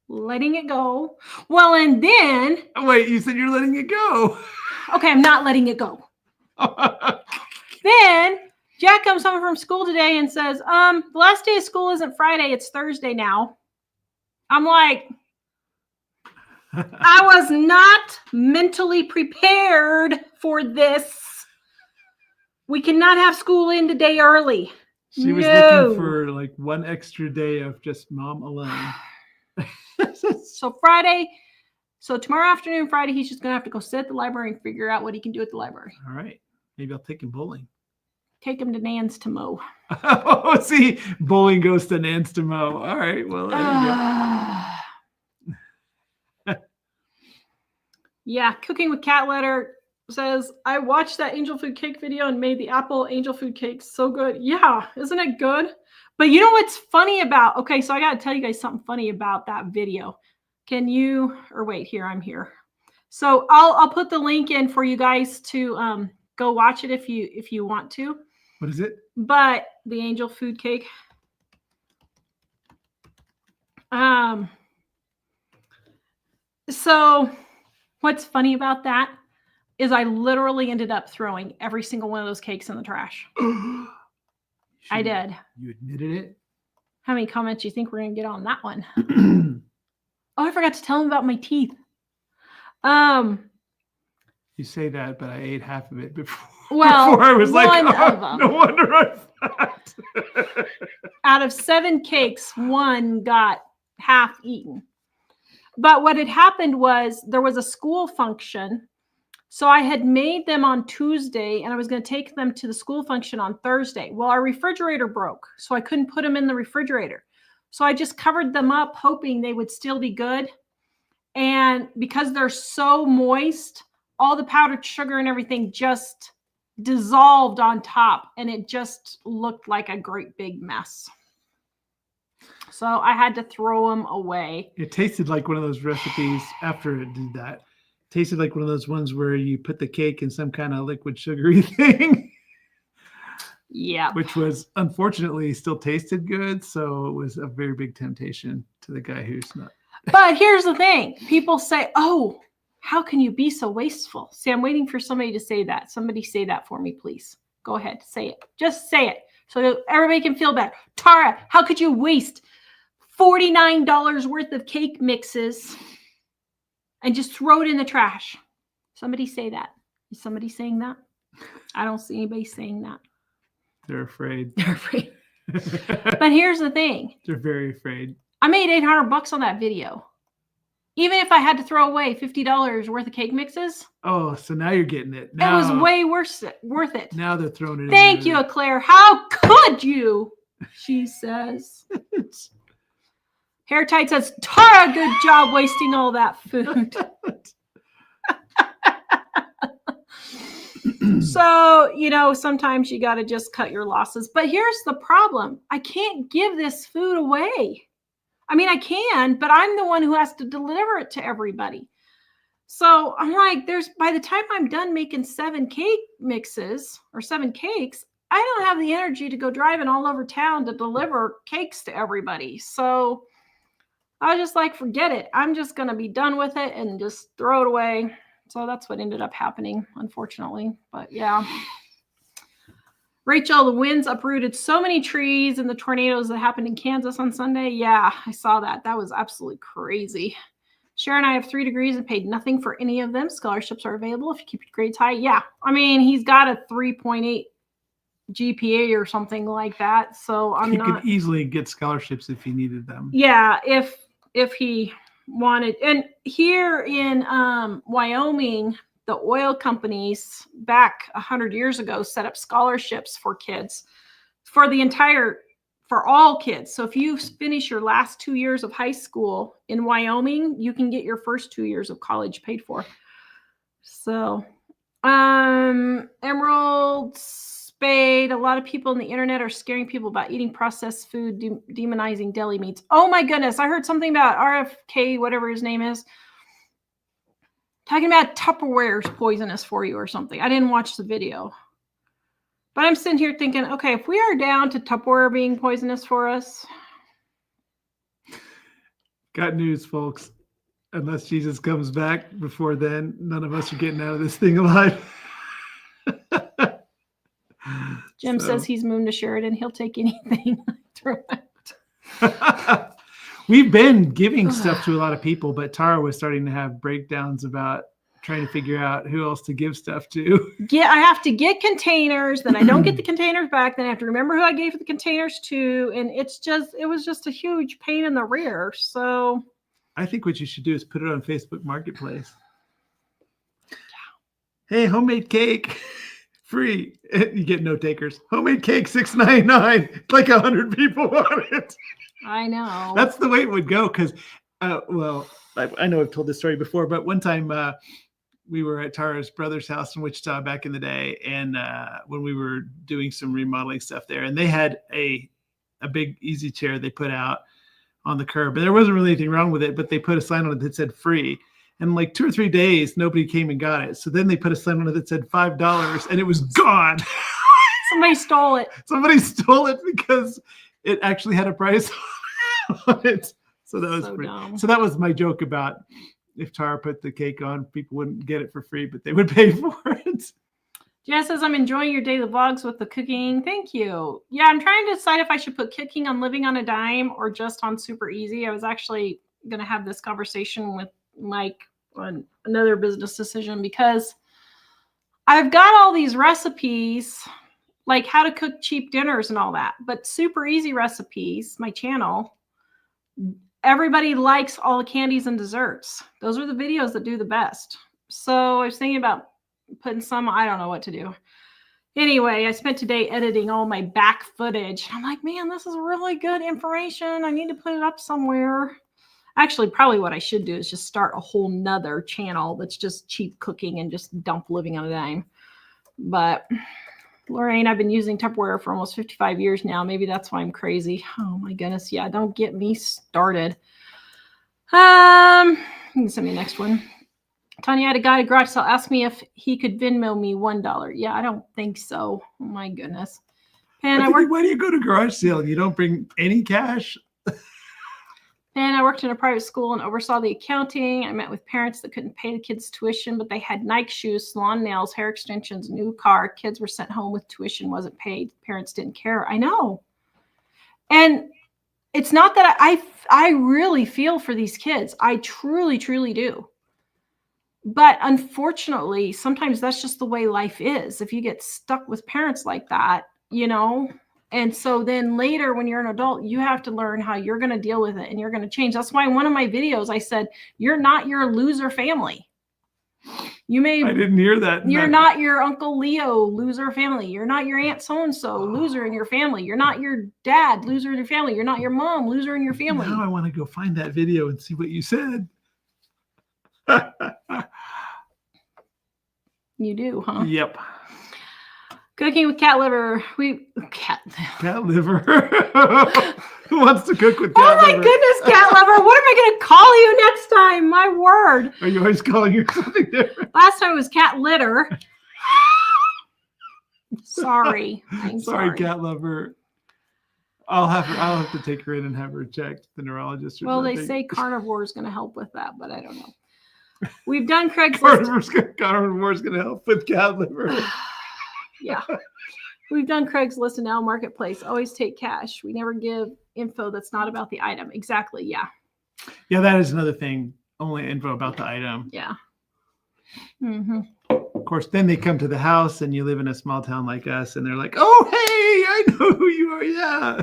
letting it go. Well, and then. Wait, you said you're letting it go. Okay, I'm not letting it go. Then Jack comes home from school today and says, the last day of school isn't Friday, it's Thursday now. I'm like, I was not mentally prepared for this. We cannot have school in today early. She was looking for like one extra day of just mom alone. So tomorrow afternoon, Friday, he's just going to have to go sit at the library and figure out what he can do at the library. All right. Maybe I'll take him bowling. Take him to Nan's to mow. Oh, see, bowling goes to Nan's to mow. All right. Well, there you go. Yeah. Cooking with Cat Letter says, I watched that angel food cake video and made the apple angel food cake so good. Yeah. Isn't it good? But you know what's funny about, okay, so I got to tell you guys something funny about that video. Can you, or wait, here, I'm here. So I'll put the link in for you guys to go watch it if you want to. What is it? But the angel food cake. So what's funny about that is I literally ended up throwing every single one of those cakes in the trash. I did. You admitted it? How many comments do you think we're going to get on that one? Oh, I forgot to tell him about my teeth. You say that, but I ate half of it before. Well, before I was like, oh, no wonder I thought. Out of 7 cakes, 1 got half eaten. But what had happened was there was a school function. So I had made them on Tuesday and I was going to take them to the school function on Thursday. Well, our refrigerator broke, so I couldn't put them in the refrigerator. So I just covered them up hoping they would still be good. And because they're so moist, all the powdered sugar and everything just dissolved on top and it just looked like a great big mess. So I had to throw them away. It tasted like one of those recipes after it did that. It tasted like one of those ones where you put the cake in some kind of liquid sugary thing. Yeah. Which was unfortunately still tasted good. So it was a very big temptation to the guy who's not. But here's the thing. People say, oh, how can you be so wasteful? See, I'm waiting for somebody to say that. Somebody say that for me, please. Go ahead. Say it. Just say it so that everybody can feel better. Tara, how could you waste $49 worth of cake mixes and just throw it in the trash? Somebody say that. Is somebody saying that? I don't see anybody saying that. They're afraid. They're afraid. But here's the thing. They're very afraid. I made $800 on that video. Even if I had to throw away $50 worth of cake mixes. Oh, so now you're getting it. Now, it was way worth it. Now they're throwing it in. Thank you, Claire. How could you? She says. Hair Tight says, Tara, good job wasting all that food. So, sometimes you got to just cut your losses. But here's the problem. I can't give this food away. I mean, I can, but I'm the one who has to deliver it to everybody. So I'm like, by the time I'm done making 7 cake mixes or 7 cakes, I don't have the energy to go driving all over town to deliver cakes to everybody. So I was just like, forget it. I'm just going to be done with it and just throw it away. So that's what ended up happening, unfortunately. But yeah. Rachel, the winds uprooted so many trees in the tornadoes that happened in Kansas on Sunday. Yeah, I saw that. That was absolutely crazy. Sharon, I have 3 degrees and paid nothing for any of them. Scholarships are available if you keep your grades high. Yeah, I mean, he's got a 3.8 GPA or something like that. So he could easily get scholarships if he needed them. Yeah, if he wanted. And here in Wyoming, the oil companies back 100 years ago set up scholarships for kids for all kids. So if you finish your last 2 years of high school in Wyoming, you can get your first 2 years of college paid for. So, Emerald Spade, a lot of people on the internet are scaring people about eating processed food, demonizing deli meats. Oh my goodness. I heard something about RFK, whatever his name is, talking about Tupperware is poisonous for you or something. I didn't watch the video. But I'm sitting here thinking, okay, if we are down to Tupperware being poisonous for us. Got news, folks. Unless Jesus comes back before then, none of us are getting out of this thing alive. Jim says he's moved to Sheridan. He'll take anything. We've been giving stuff to a lot of people, but Tara was starting to have breakdowns about trying to figure out who else to give stuff to. I have to get containers, then I don't get the containers back, then I have to remember who I gave the containers to, and it was just a huge pain in the rear. So I think what you should do is put it on Facebook Marketplace. Hey, homemade cake, free. You get no takers. Homemade cake, $6.99. Like 100 people want it. I know. That's the way it would go. Because, well, I know I've told this story before, but one time we were at Tara's brother's house in Wichita back in the day, and when we were doing some remodeling stuff there, and they had a big easy chair they put out on the curb, and there wasn't really anything wrong with it, but they put a sign on it that said free. And like 2 or 3 days, nobody came and got it. So then they put a sign on it that said $5, and it was gone. Somebody stole it. Somebody stole it because it actually had a price on it. So that was dumb. So that was my joke about if Tara put the cake on, people wouldn't get it for free, but they would pay for it. Jess says, I'm enjoying your daily vlogs with the cooking. Thank you. Yeah, I'm trying to decide if I should put cooking on Living on a Dime or just on Super Easy. I was actually going to have this conversation with Mike on another business decision, because I've got all these recipes, like how to cook cheap dinners and all that, but Super Easy recipes, my channel, everybody likes all the candies and desserts. Those are the videos that do the best. So I was thinking about putting some, I don't know what to do. Anyway, I spent today editing all my back footage. I'm like, man, this is really good information. I need to put it up somewhere. Actually, probably what I should do is just start a whole nother channel that's just cheap cooking and just dump Living on a Dime. But Lorraine, I've been using Tupperware for almost 55 years now. Maybe that's why I'm crazy. Oh my goodness. Yeah, don't get me started. You can send me the next one. Tanya, I had a guy at a garage sale ask me if he could Venmo me $1. Yeah, I don't think so. Oh my goodness. And why do you go to garage sale and you don't bring any cash? And I worked in a private school and oversaw the accounting. I met with parents that couldn't pay the kids' tuition, but they had Nike shoes, salon nails, hair extensions, new car. Kids were sent home with tuition wasn't paid. Parents didn't care. I know. And it's not that I really feel for these kids. I truly, truly do. But unfortunately, sometimes that's just the way life is. If you get stuck with parents like that, you know. And so then later when you're an adult, you have to learn how you're going to deal with it and you're going to change. That's why in one of my videos, I said, you're not your loser family. I didn't hear that. You're not your Uncle Leo loser family. You're not your Aunt so-and-so loser in your family. You're not your dad loser in your family. You're not your mom loser in your family. Now I want to go find that video and see what you said. You do, huh? Yep. Cooking with cat liver. Cat liver. Who wants to cook with cat liver? Oh my goodness, cat liver. What am I going to call you next time? My word. Are you always calling her something different? Last time it was cat litter. Sorry. I'm sorry. Cat lover. I'll have to take her in and have her checked, the neurologist. Well, they say carnivore is going to help with that, but I don't know. We've done Craigslist. Carnivore is going to help with cat liver. Yeah. We've done Craigslist and now Marketplace. Always take cash. We never give info that's not about the item. Exactly. Yeah. Yeah, that is another thing. Only info about the item. Yeah. Mm-hmm. Of course, then they come to the house and you live in a small town like us and they're like, oh, hey, I know who you are. Yeah.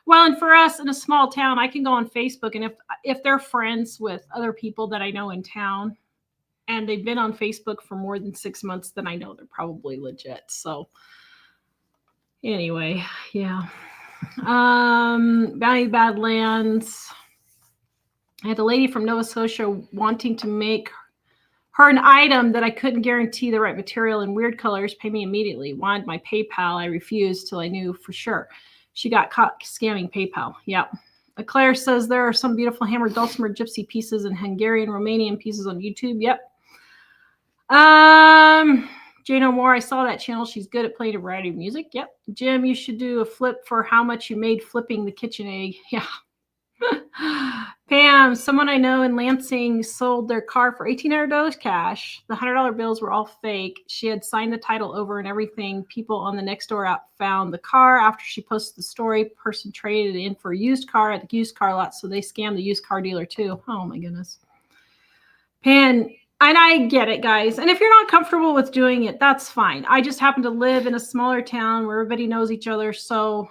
Well, and for us in a small town, I can go on Facebook, and if they're friends with other people that I know in town and they've been on Facebook for more than 6 months, then I know they're probably legit. So anyway, yeah. Bounty Badlands. I had a lady from Nova Scotia wanting to make her an item that I couldn't guarantee the right material in weird colors. Pay me immediately. Wanted my PayPal. I refused till I knew for sure. She got caught scamming PayPal. Yep. Claire says there are some beautiful hammered dulcimer gypsy pieces and Hungarian Romanian pieces on YouTube. Yep. Jane O'More, I saw that channel. She's good at playing a variety of music. Yep. Jim, you should do a flip for how much you made flipping the kitchen egg. Yeah. Pam, someone I know in Lansing sold their car for $1,800 cash. The $100 bills were all fake. She had signed the title over and everything. People on the next door app found the car after she posted the story. Person traded it in for a used car at the used car lot, so they scammed the used car dealer too. Oh my goodness. Pam, And I get it, guys. And if you're not comfortable with doing it, that's fine. I just happen to live in a smaller town where everybody knows each other. So,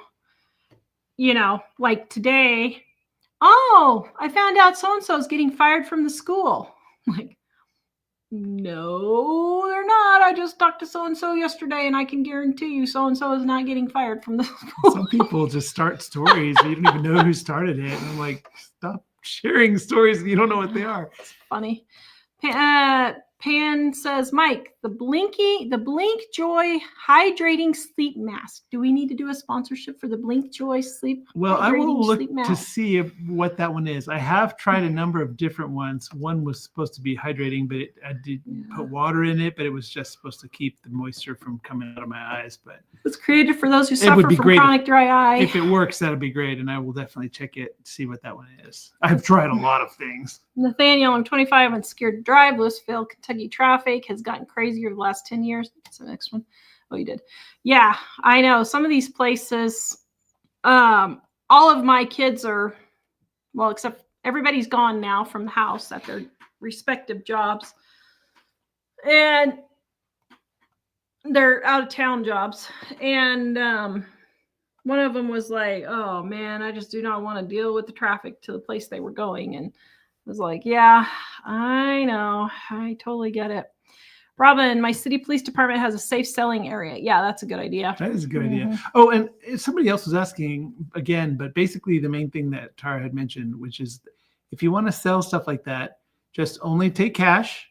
like today, I found out so-and-so is getting fired from the school. Like, no, they're not. I just talked to so-and-so yesterday, and I can guarantee you so-and-so is not getting fired from the school. Some people just start stories. You don't even know who started it. And I'm like, stop sharing stories if you don't know what they are. It's funny. Pan says, Mike, the Blink Joy hydrating sleep mask. Do we need to do a sponsorship for the Blink Joy sleep? Well, I will look sleep to mask? see what that one is. I have tried a number of different ones. One was supposed to be hydrating, but I did put water in it, but it was just supposed to keep the moisture from coming out of my eyes. But it's created for those who suffer from chronic dry eye. If it works, that'll be great, and I will definitely check it and see what that one is. I've tried a lot of things. Nathaniel, I'm 25 and scared to drive. Louisville, Kentucky traffic has gotten crazier the last 10 years. That's the next one. Oh, you did. Yeah, I know. Some of these places, all of my kids are, well, except everybody's gone now from the house at their respective jobs. And they're out of town jobs. And one of them was like, oh, man, I just do not want to deal with the traffic to the place they were going. And I was like, yeah, I know. I totally get it. Robin, my city police department has a safe selling area. Yeah, that's a good idea. That is a good idea. Oh, and somebody else was asking again, but basically the main thing that Tara had mentioned, which is if you want to sell stuff like that, just only take cash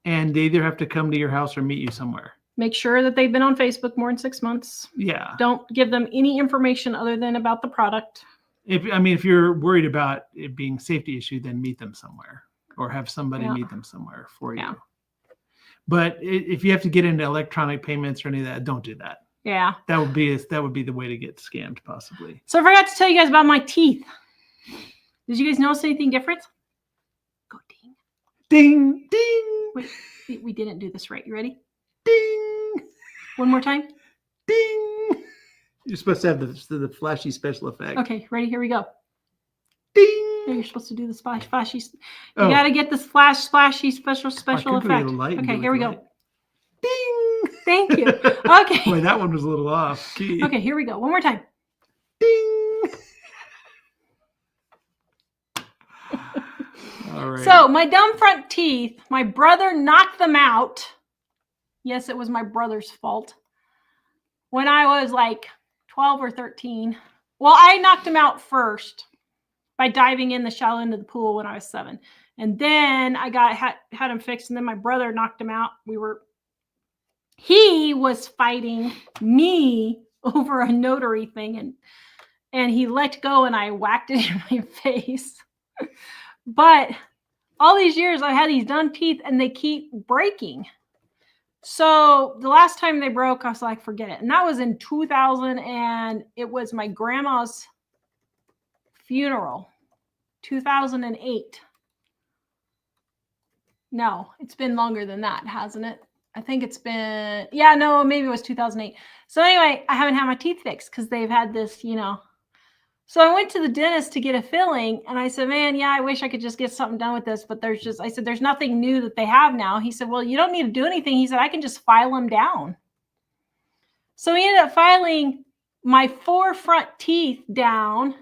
and they either have to come to your house or meet you somewhere. Make sure that they've been on Facebook more than 6 months. Yeah. Don't give them any information other than about the product. If you're worried about it being a safety issue, then meet them somewhere or have somebody meet them somewhere for you. But if you have to get into electronic payments or any of that, don't do that. Yeah. That would be the way to get scammed, possibly. So I forgot to tell you guys about my teeth. Did you guys notice anything different? Go ding. Ding, ding. Wait, we didn't do this right. You ready? Ding. One more time. Ding. You're supposed to have the flashy special effect. Okay, ready? Here we go. Ding. No, you're supposed to do the flashy. You got to get this splashy special effect. Okay, here we go. Ding. Thank you. Okay. Boy, that one was a little off key. Okay, here we go. One more time. Ding. All right. So my dumb front teeth, my brother knocked them out. Yes, it was my brother's fault. When I was like 12 or 13. Well, I knocked them out first by diving in the shallow end of the pool when I was 7. And then I had them fixed, and then my brother knocked them out. He was fighting me over a notary thing, and he let go, and I whacked it in my face. But all these years I've had these done teeth, and they keep breaking. So the last time they broke, I was like, forget it. And that was in 2000, and it was my grandma's funeral, 2008. No, it's been longer than that, hasn't it? I think it's been, maybe it was 2008. So anyway, I haven't had my teeth fixed because they've had this, So I went to the dentist to get a filling, and I said, man, I wish I could just get something done with this, but I said, there's nothing new that they have now. He said, well, you don't need to do anything. He said, I can just file them down. So he ended up filing my 4 front teeth down,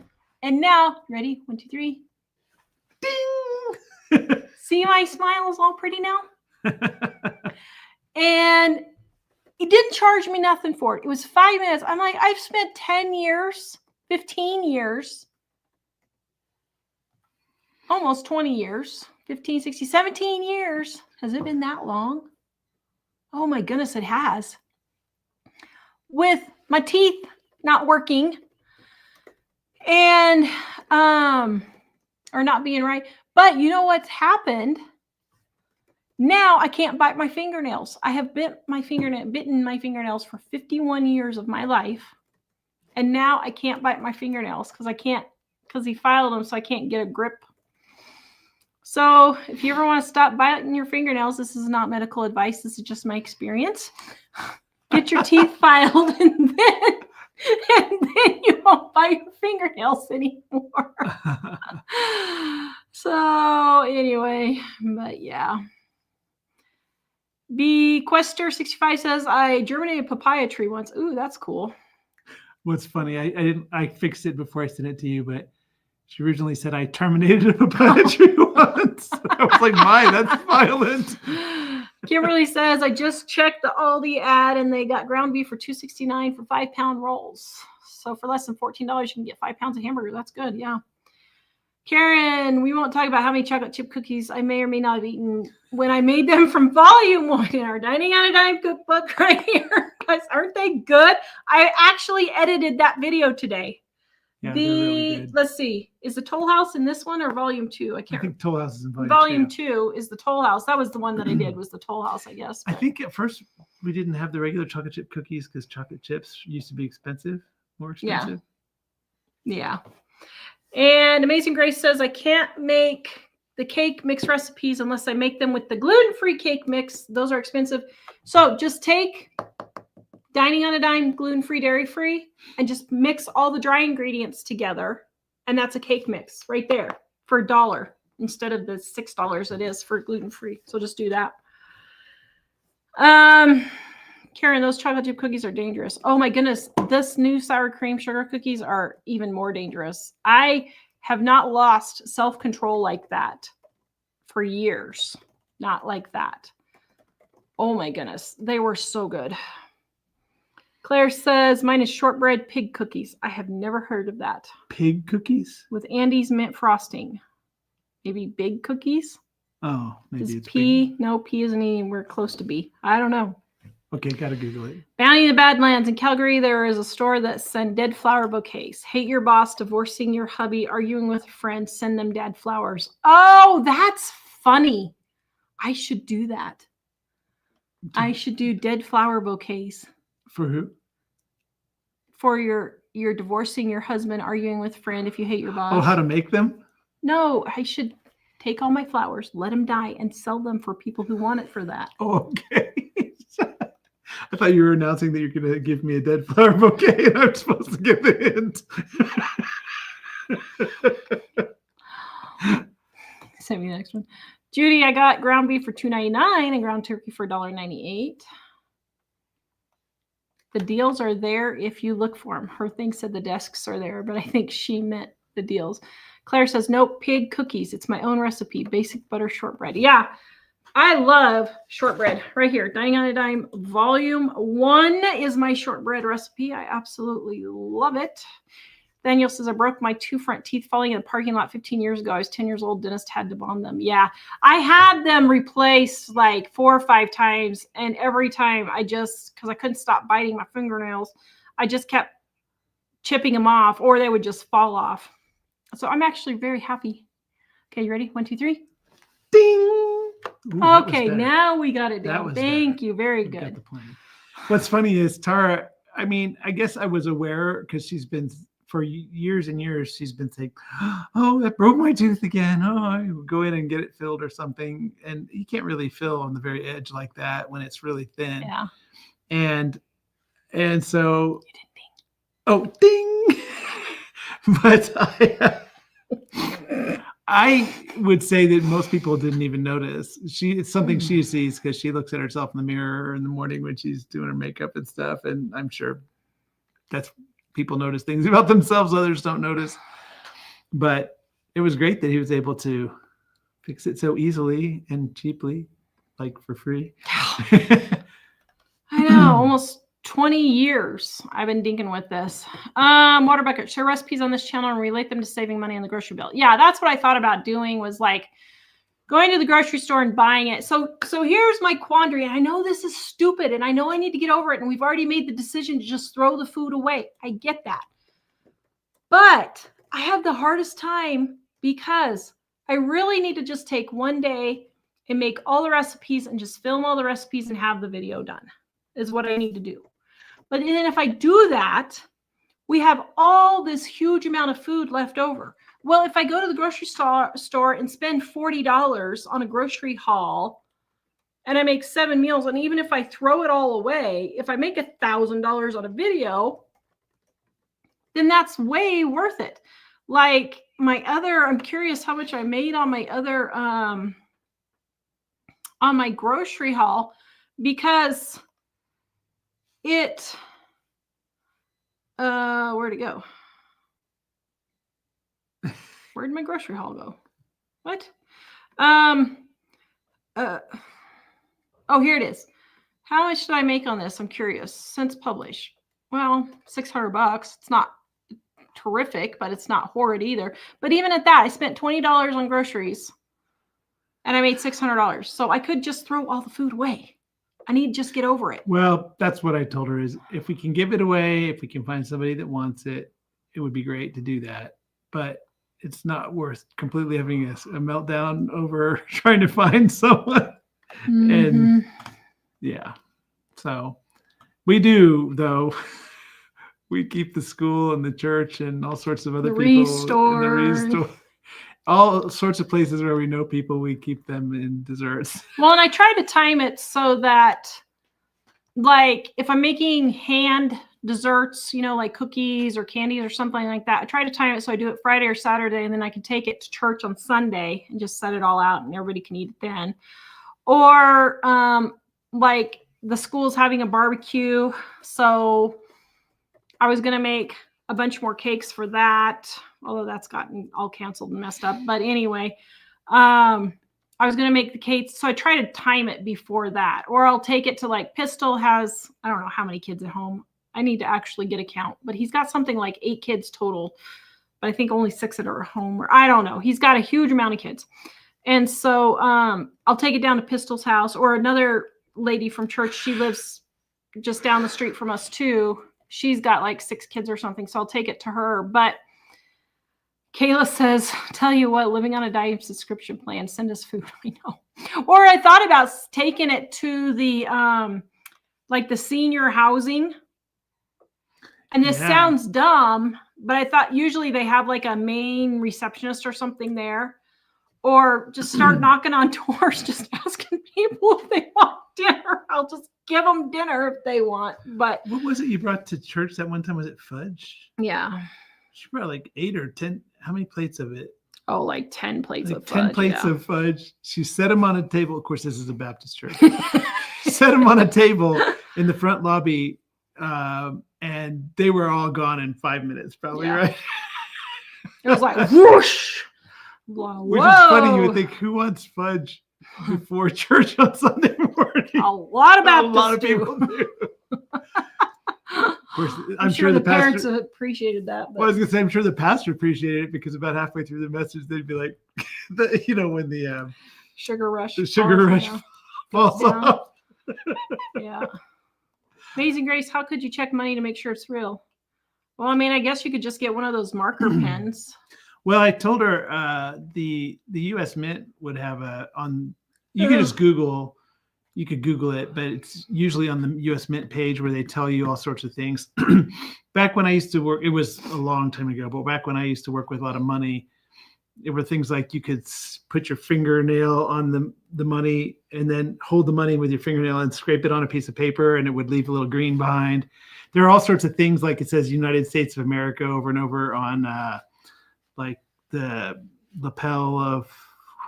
and now, ready? 1, 2, 3. Ding! See, my smile is all pretty now? And he didn't charge me nothing for it. It was 5 minutes. I'm like, I've spent 10 years, 15 years, almost 20 years, 15, 16, 17 years. Has it been that long? Oh my goodness, it has. With my teeth not working and, or not being right. But you know what's happened? Now I can't bite my fingernails. I have bitten my fingernails for 51 years of my life. And now I can't bite my fingernails because he filed them, so I can't get a grip. So if you ever want to stop biting your fingernails, this is not medical advice. This is just my experience. Get your teeth filed, and then you won't bite your fingernails anymore. So anyway, but yeah. Quester65 says, I germinated papaya tree once. Ooh, that's cool. What's funny, I fixed it before I sent it to you, but she originally said I terminated a papaya tree once. I was like, my, that's violent. Kimberly says, I just checked the Aldi ad and they got ground beef for $2.69 for 5-pound rolls. So for less than $14, you can get 5 pounds of hamburger. That's good. Yeah. Karen, we won't talk about how many chocolate chip cookies I may or may not have eaten when I made them from volume 1 in our Dining on a Dime cookbook right here. Guys, aren't they good? I actually edited that video today. Yeah, they're really good. Let's see, is the Toll House in this one or volume 2? I think Toll House is in volume 2 is the Toll House. That was the one that I did, was the Toll House, I guess. I think at first we didn't have the regular chocolate chip cookies because chocolate chips used to be more expensive. Yeah. And Amazing Grace says, I can't make the cake mix recipes unless I make them with the gluten-free cake mix. Those are expensive. So just take Dining on a Dime, gluten-free, dairy-free, and just mix all the dry ingredients together. And that's a cake mix right there for $1 instead of the $6 it is for gluten-free. So just do that. Karen, those chocolate chip cookies are dangerous. Oh my goodness. This new sour cream sugar cookies are even more dangerous. I have not lost self-control like that for years. Not like that. Oh my goodness. They were so good. Claire says, mine is shortbread pig cookies. I have never heard of that. Pig cookies? With Andy's mint frosting. Maybe big cookies? Oh, maybe it's P. big. No, P isn't anywhere close to B. I don't know. Okay, gotta Google it. Bounty in the Badlands in Calgary, there is a store that sends dead flower bouquets. Hate your boss, divorcing your hubby, arguing with a friend, send them dead flowers. Oh, that's funny. I should do that. I should do dead flower bouquets. For who? For you're divorcing your husband, arguing with a friend if you hate your boss. Oh, how to make them? No, I should take all my flowers, let them die, and sell them for people who want it for that. Oh, okay. I thought you were announcing that you're going to give me a dead flower bouquet and I'm supposed to give the hint. Send me the next one. Judy, I got ground beef for $2.99 and ground turkey for $1.98. The deals are there if you look for them. Her thing said the desks are there, but I think she meant the deals. Claire says, nope, pig cookies. It's my own recipe. Basic butter shortbread. Yeah, I love shortbread. Right here, Dining on a Dime, volume 1 is my shortbread recipe. I absolutely love it. Daniel says, I broke my 2 front teeth falling in a parking lot 15 years ago. I was 10 years old. Dentist had to bond them. Yeah, I had them replaced like 4 or 5 times. And every time because I couldn't stop biting my fingernails, I just kept chipping them off or they would just fall off. So I'm actually very happy. Okay, you ready? 1, 2, 3. Ding! Ooh, okay, now we got it down. Thank you. Very good. What's funny is Tara, I mean, I guess I was aware because she's been, for years and years, she's been saying, oh, that broke my tooth again. Oh, I would go in and get it filled or something. And you can't really fill on the very edge like that when it's really thin. Yeah. And so, oh, ding! But I would say that most people didn't even notice. It's something she sees because she looks at herself in the mirror in the morning when she's doing her makeup and stuff. And I'm sure that's people notice things about themselves others don't notice. But it was great that he was able to fix it so easily and cheaply, like for free. I know, almost 20 years I've been dinking with this. Water bucket, share recipes on this channel and relate them to saving money on the grocery bill. Yeah, that's what I thought about doing, was like going to the grocery store and buying it. So here's my quandary. I know this is stupid and I know I need to get over it. And we've already made the decision to just throw the food away. I get that. But I have the hardest time because I really need to just take one day and make all the recipes and just film all the recipes and have the video done is what I need to do. But then if I do that, we have all this huge amount of food left over. Well, if I go to the grocery store and spend $40 on a grocery haul and I make 7 meals, and even if I throw it all away, if I make $1,000 on a video, then that's way worth it. Like I'm curious how much I made on my other, on my grocery haul. because where'd it go? Where'd my grocery haul go? What? Oh, here it is. How much did I make on this? I'm curious. Since published. Well, $600. It's not terrific, but it's not horrid either. But even at that, I spent $20 on groceries and I made $600. So I could just throw all the food away. I need to just get over it. Well, that's what I told her is if we can give it away, if we can find somebody that wants it, it would be great to do that. But it's not worth completely having a meltdown over trying to find someone. Mm-hmm. And yeah, so we do, though. We keep the school and the church and all sorts of other people. The restore. All sorts of places where we know people, we keep them in desserts. Well, and I try to time it so that, like, if I'm making hand desserts, you know, like cookies or candies or something like that, I try to time it so I do it Friday or Saturday, and then I can take it to church on Sunday and just set it all out and everybody can eat it then. Or like the school's having a barbecue, so I was going to make a bunch more cakes for that, although that's gotten all canceled and messed up. But anyway, I was going to make the cakes. So I try to time it before that, or I'll take it to, like, Pistol has, I don't know how many kids at home. I need to actually get a count, but he's got something like 8 kids total, but I think only 6 that are at home, or I don't know. He's got a huge amount of kids. And so I'll take it down to Pistol's house, or another lady from church. She lives just down the street from us too. She's got like 6 kids or something. So I'll take it to her. But Kayla says, tell you what, living on a diet subscription plan, send us food. I know. Or I thought about taking it to the, like the senior housing. And this sounds dumb, but I thought usually they have like a main receptionist or something there. Or just start knocking on doors, just asking people if they want dinner. I'll just give them dinner if they want. But what was it you brought to church that one time? Was it fudge? Yeah. She brought like 8 or 10. How many plates of it? Oh, like 10 plates like of fudge. 10 plates of fudge. She set them on a table. Of course, this is a Baptist church. Set them on a table in the front lobby, and they were all gone in 5 minutes, probably, right? It was like whoosh. Whoa. Which is funny. You would think, who wants fudge before church on Sunday morning? A lot of Baptists A lot of people do. Of course, I'm sure the parents appreciated that. But... Well, I was going to say, I'm sure the pastor appreciated it, because about halfway through the message, they'd be like, when the sugar rush falls off. Yeah. Amazing Grace, how could you check money to make sure it's real? Well, I mean, I guess you could just get one of those marker pens. Well, I told her the U.S. Mint would have you could just Google it, but it's usually on the U.S. Mint page where they tell you all sorts of things. Back when I used to work, it was a long time ago, but back when I used to work with a lot of money, there were things like you could put your fingernail on the money and then hold the money with your fingernail and scrape it on a piece of paper, and it would leave a little green behind. There are all sorts of things, like it says United States of America over and over on like the lapel of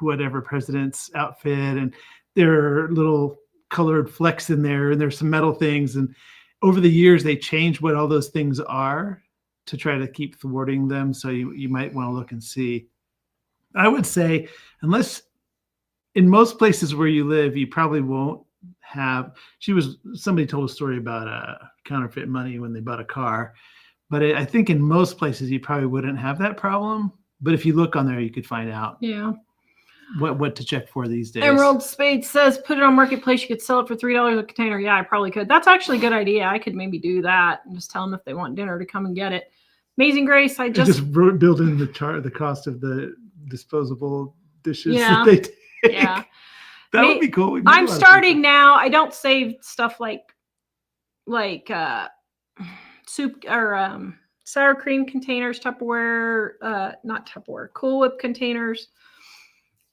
whatever president's outfit, and there are little colored flecks in there, and there's some metal things. And over the years, they changed what all those things are to try to keep thwarting them. So you might want to look and see. I would say, unless in most places where you live, you probably won't have. Somebody told a story about counterfeit money when they bought a car. But I think in most places, you probably wouldn't have that problem. But if you look on there, you could find out what to check for these days. Emerald Spade says, put it on Marketplace. You could sell it for $3 a container. Yeah, I probably could. That's actually a good idea. I could maybe do that and just tell them if they want dinner to come and get it. Amazing Grace, I just build in the cost of the disposable dishes that they take. Yeah. That would be cool. I'm starting now. I don't save stuff like soup or sour cream containers, Tupperware, not Tupperware, Cool Whip containers,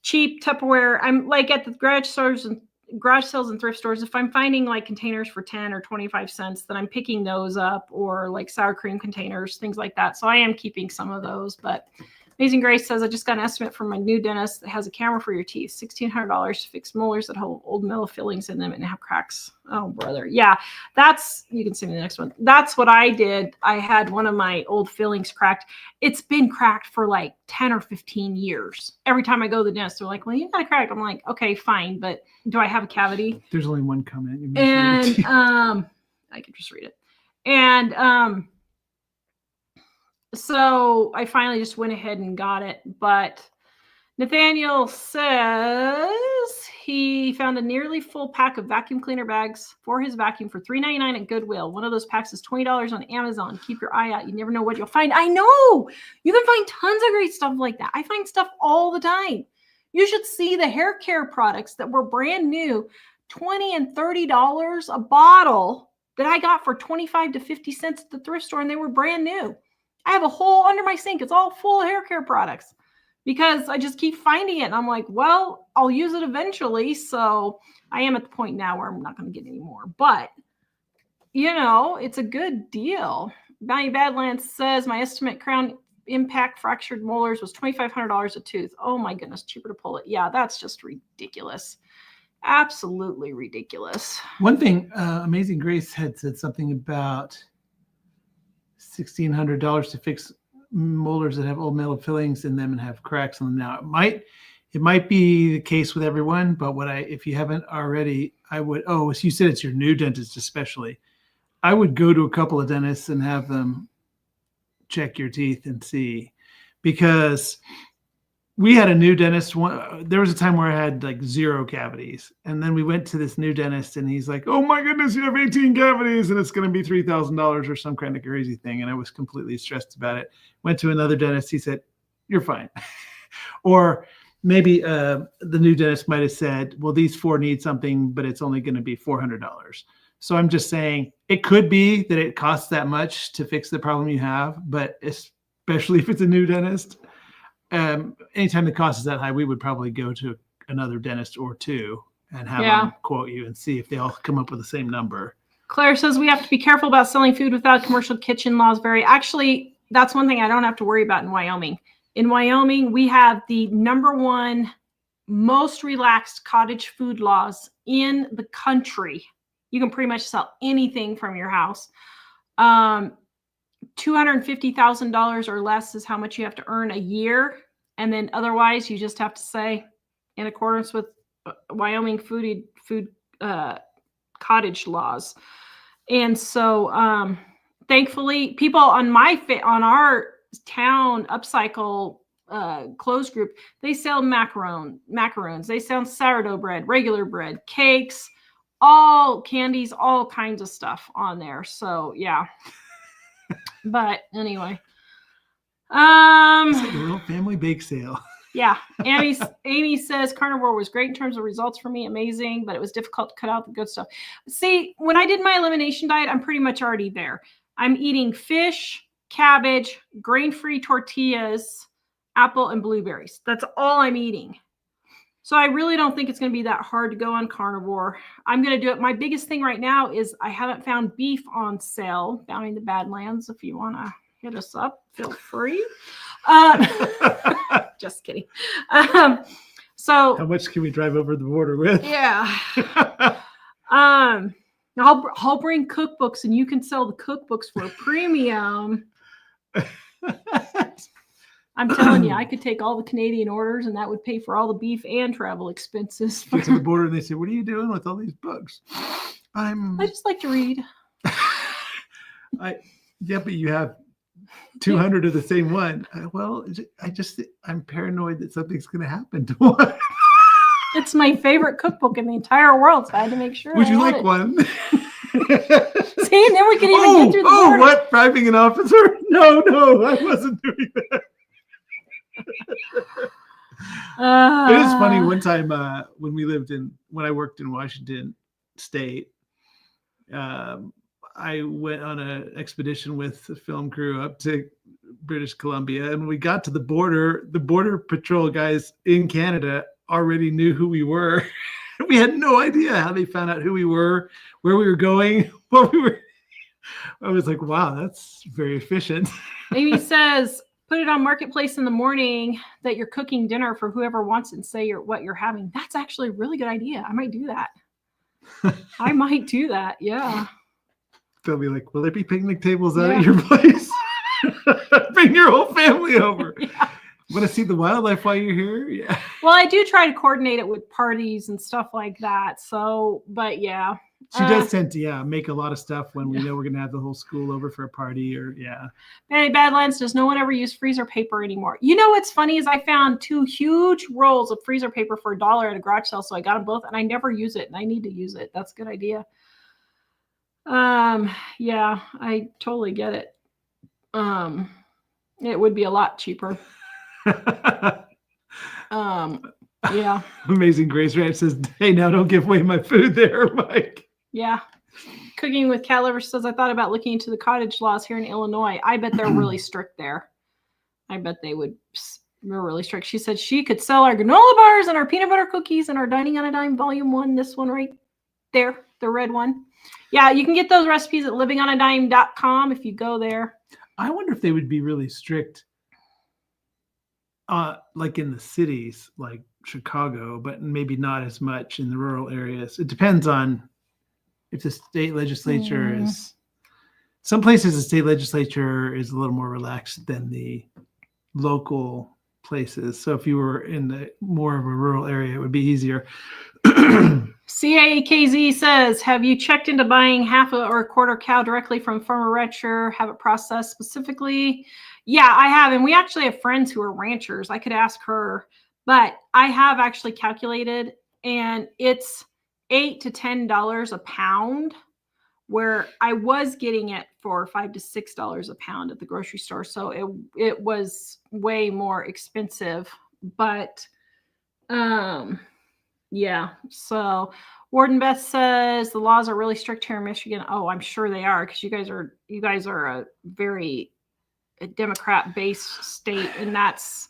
cheap Tupperware. I'm like at the garage sales and thrift stores. If I'm finding like containers for 10 or 25 cents, then I'm picking those up, or like sour cream containers, things like that. So I am keeping some of those, but Amazing Grace says, I just got an estimate from my new dentist that has a camera for your teeth. $1,600 to fix molars that have old metal fillings in them and have cracks. Oh, brother. Yeah, you can send me the next one. That's what I did. I had one of my old fillings cracked. It's been cracked for like 10 or 15 years. Every time I go to the dentist, they're like, well, you got a crack. I'm like, okay, fine. But do I have a cavity? There's only one comment. And I can just read it. And so I finally just went ahead and got it. But Nathaniel says he found a nearly full pack of vacuum cleaner bags for his vacuum for $3.99 at Goodwill. One of those packs is $20 on Amazon. Keep your eye out. You never know what you'll find. I know. You can find tons of great stuff like that. I find stuff all the time. You should see the hair care products that were brand new, $20 and $30 a bottle that I got for 25 to 50 cents at the thrift store, and they were brand new. I have a hole under my sink. It's all full of hair care products because I just keep finding it. And I'm like, well, I'll use it eventually. So I am at the point now where I'm not going to get any more. But, it's a good deal. Bounty Badlands says my estimate crown impact fractured molars was $2,500 a tooth. Oh, my goodness. Cheaper to pull it. Yeah, that's just ridiculous. Absolutely ridiculous. One thing, Amazing Grace had said something about $1,600 to fix molars that have old metal fillings in them and have cracks on them. Now it might be the case with everyone, but if you haven't already, I would, so you said it's your new dentist especially, I would go to a couple of dentists and have them check your teeth and see, because we had a new dentist. There was a time where I had like 0 cavities. And then we went to this new dentist and he's like, oh my goodness, you have 18 cavities and it's going to be $3,000 or some kind of crazy thing. And I was completely stressed about it. Went to another dentist. He said, you're fine. Or maybe the new dentist might've said, well, these 4 need something, but it's only going to be $400. So I'm just saying it could be that it costs that much to fix the problem you have, but especially if it's a new dentist, anytime the cost is that high, we would probably go to another dentist or 2 and have them quote you and see if they all come up with the same number. Claire says we have to be careful about selling food without commercial kitchen laws. Actually, that's one thing I don't have to worry about in Wyoming. In Wyoming, we have the #1 most relaxed cottage food laws in the country. You can pretty much sell anything from your house. $250,000 or less is how much you have to earn a year. And then otherwise, you just have to say, in accordance with Wyoming food cottage laws. And so thankfully, people on our town upcycle clothes group, they sell macaroons. They sell sourdough bread, regular bread, cakes, all candies, all kinds of stuff on there. So yeah. But anyway, it's like a little family bake sale. Yeah. Amy says carnivore was great in terms of results for me. Amazing, but it was difficult to cut out the good stuff. See, when I did my elimination diet, I'm pretty much already there. I'm eating fish, cabbage, grain-free tortillas, apple, and blueberries. That's all I'm eating. So I really don't think it's going to be that hard to go on carnivore. I'm going to do it. My biggest thing right now is I haven't found beef on sale. Bounty the Badlands, if you want to hit us up, feel free. Just kidding. So how much can we drive over the border with? Yeah. I'll bring cookbooks and you can sell the cookbooks for a premium. I'm telling you, I could take all the Canadian orders and that would pay for all the beef and travel expenses. Get to the border and they say, what are you doing with all these books? I just like to read. Yeah, but you have 200 of the same one. I'm paranoid that something's going to happen to one. It's my favorite cookbook in the entire world, so I had to make sure. Would you like one? See, and then we can even get through the border. What? Bribing an officer? No, I wasn't doing that. It is funny. One time when I worked in Washington State, I went on an expedition with the film crew up to British Columbia, and when we got to the border patrol guys in Canada already knew who we were. We had no idea how they found out who we were, where we were going, what we were. I was like, wow, that's very efficient. Amy says, put it on Marketplace in the morning that you're cooking dinner for whoever wants it and say what you're having. That's actually a really good idea. I might do that. I might do that. Yeah. They'll be like, will there be picnic tables out at your place? Bring your whole family over. Yeah. Want to see the wildlife while you're here? Yeah. Well, I do try to coordinate it with parties and stuff like that. So, but yeah. She does tend to, make a lot of stuff when we know we're going to have the whole school over for a party or, Hey, Badlands, does no one ever use freezer paper anymore? You know what's funny is I found 2 huge rolls of freezer paper for $1 at a garage sale. So I got them both and I never use it and I need to use it. That's a good idea. Yeah, I totally get it. It would be a lot cheaper. Yeah. Amazing Grace Ranch says, hey, now don't give away my food there, Mike. Yeah. Cooking with Cat Lover says, I thought about looking into the cottage laws here in Illinois. I bet they're really strict there. I bet they're really strict. She said she could sell our granola bars and our peanut butter cookies and our Dining on a Dime Volume 1, this one right there, the red one. Yeah, you can get those recipes at livingonadime.com if you go there. I wonder if they would be really strict, like in the cities, like Chicago, but maybe not as much in the rural areas. It depends on if the state legislature is. Some places the state legislature is a little more relaxed than the local places. So if you were in the more of a rural area, it would be easier. CAKZ says, have you checked into buying half or a quarter cow directly from farmer rancher, have it processed specifically? Yeah, I have. And we actually have friends who are ranchers. I could ask her, but I have actually calculated and it's $8 to $10 a pound, where I was getting it for $5 to $6 a pound at the grocery store. So it was way more expensive, but yeah. So Warden Beth says the laws are really strict here in Michigan. Oh, I'm sure they are, because you guys are a very Democrat-based state, and that's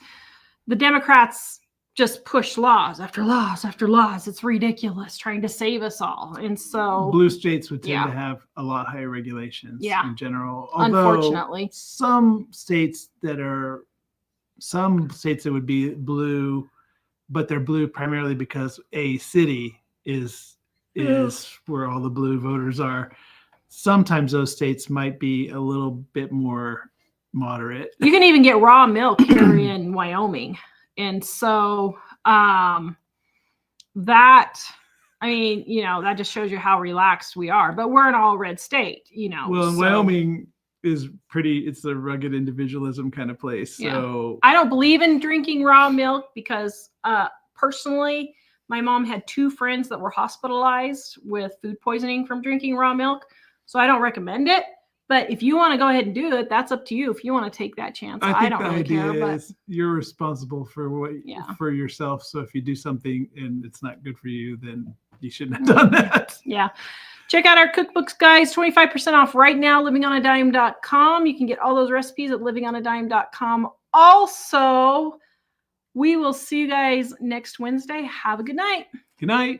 the Democrats just push laws after laws after laws. It's ridiculous, trying to save us all. And so blue states would tend to have a lot higher regulations in general. Although unfortunately, some states that would be blue, but they're blue primarily because a city is where all the blue voters are. Sometimes those states might be a little bit more moderate. You can even get raw milk here in Wyoming. And so that just shows you how relaxed we are. But we're an all red state, Well, Wyoming is it's a rugged individualism kind of place. Yeah. So I don't believe in drinking raw milk because personally, my mom had 2 friends that were hospitalized with food poisoning from drinking raw milk. So I don't recommend it. But if you want to go ahead and do it, that's up to you. If you want to take that chance, I don't really care. But you're responsible for for yourself. So if you do something and it's not good for you, then you shouldn't have done that. Yeah. Check out our cookbooks, guys. 25% off right now, livingonadime.com. You can get all those recipes at livingonadime.com. Also, we will see you guys next Wednesday. Have a good night. Good night.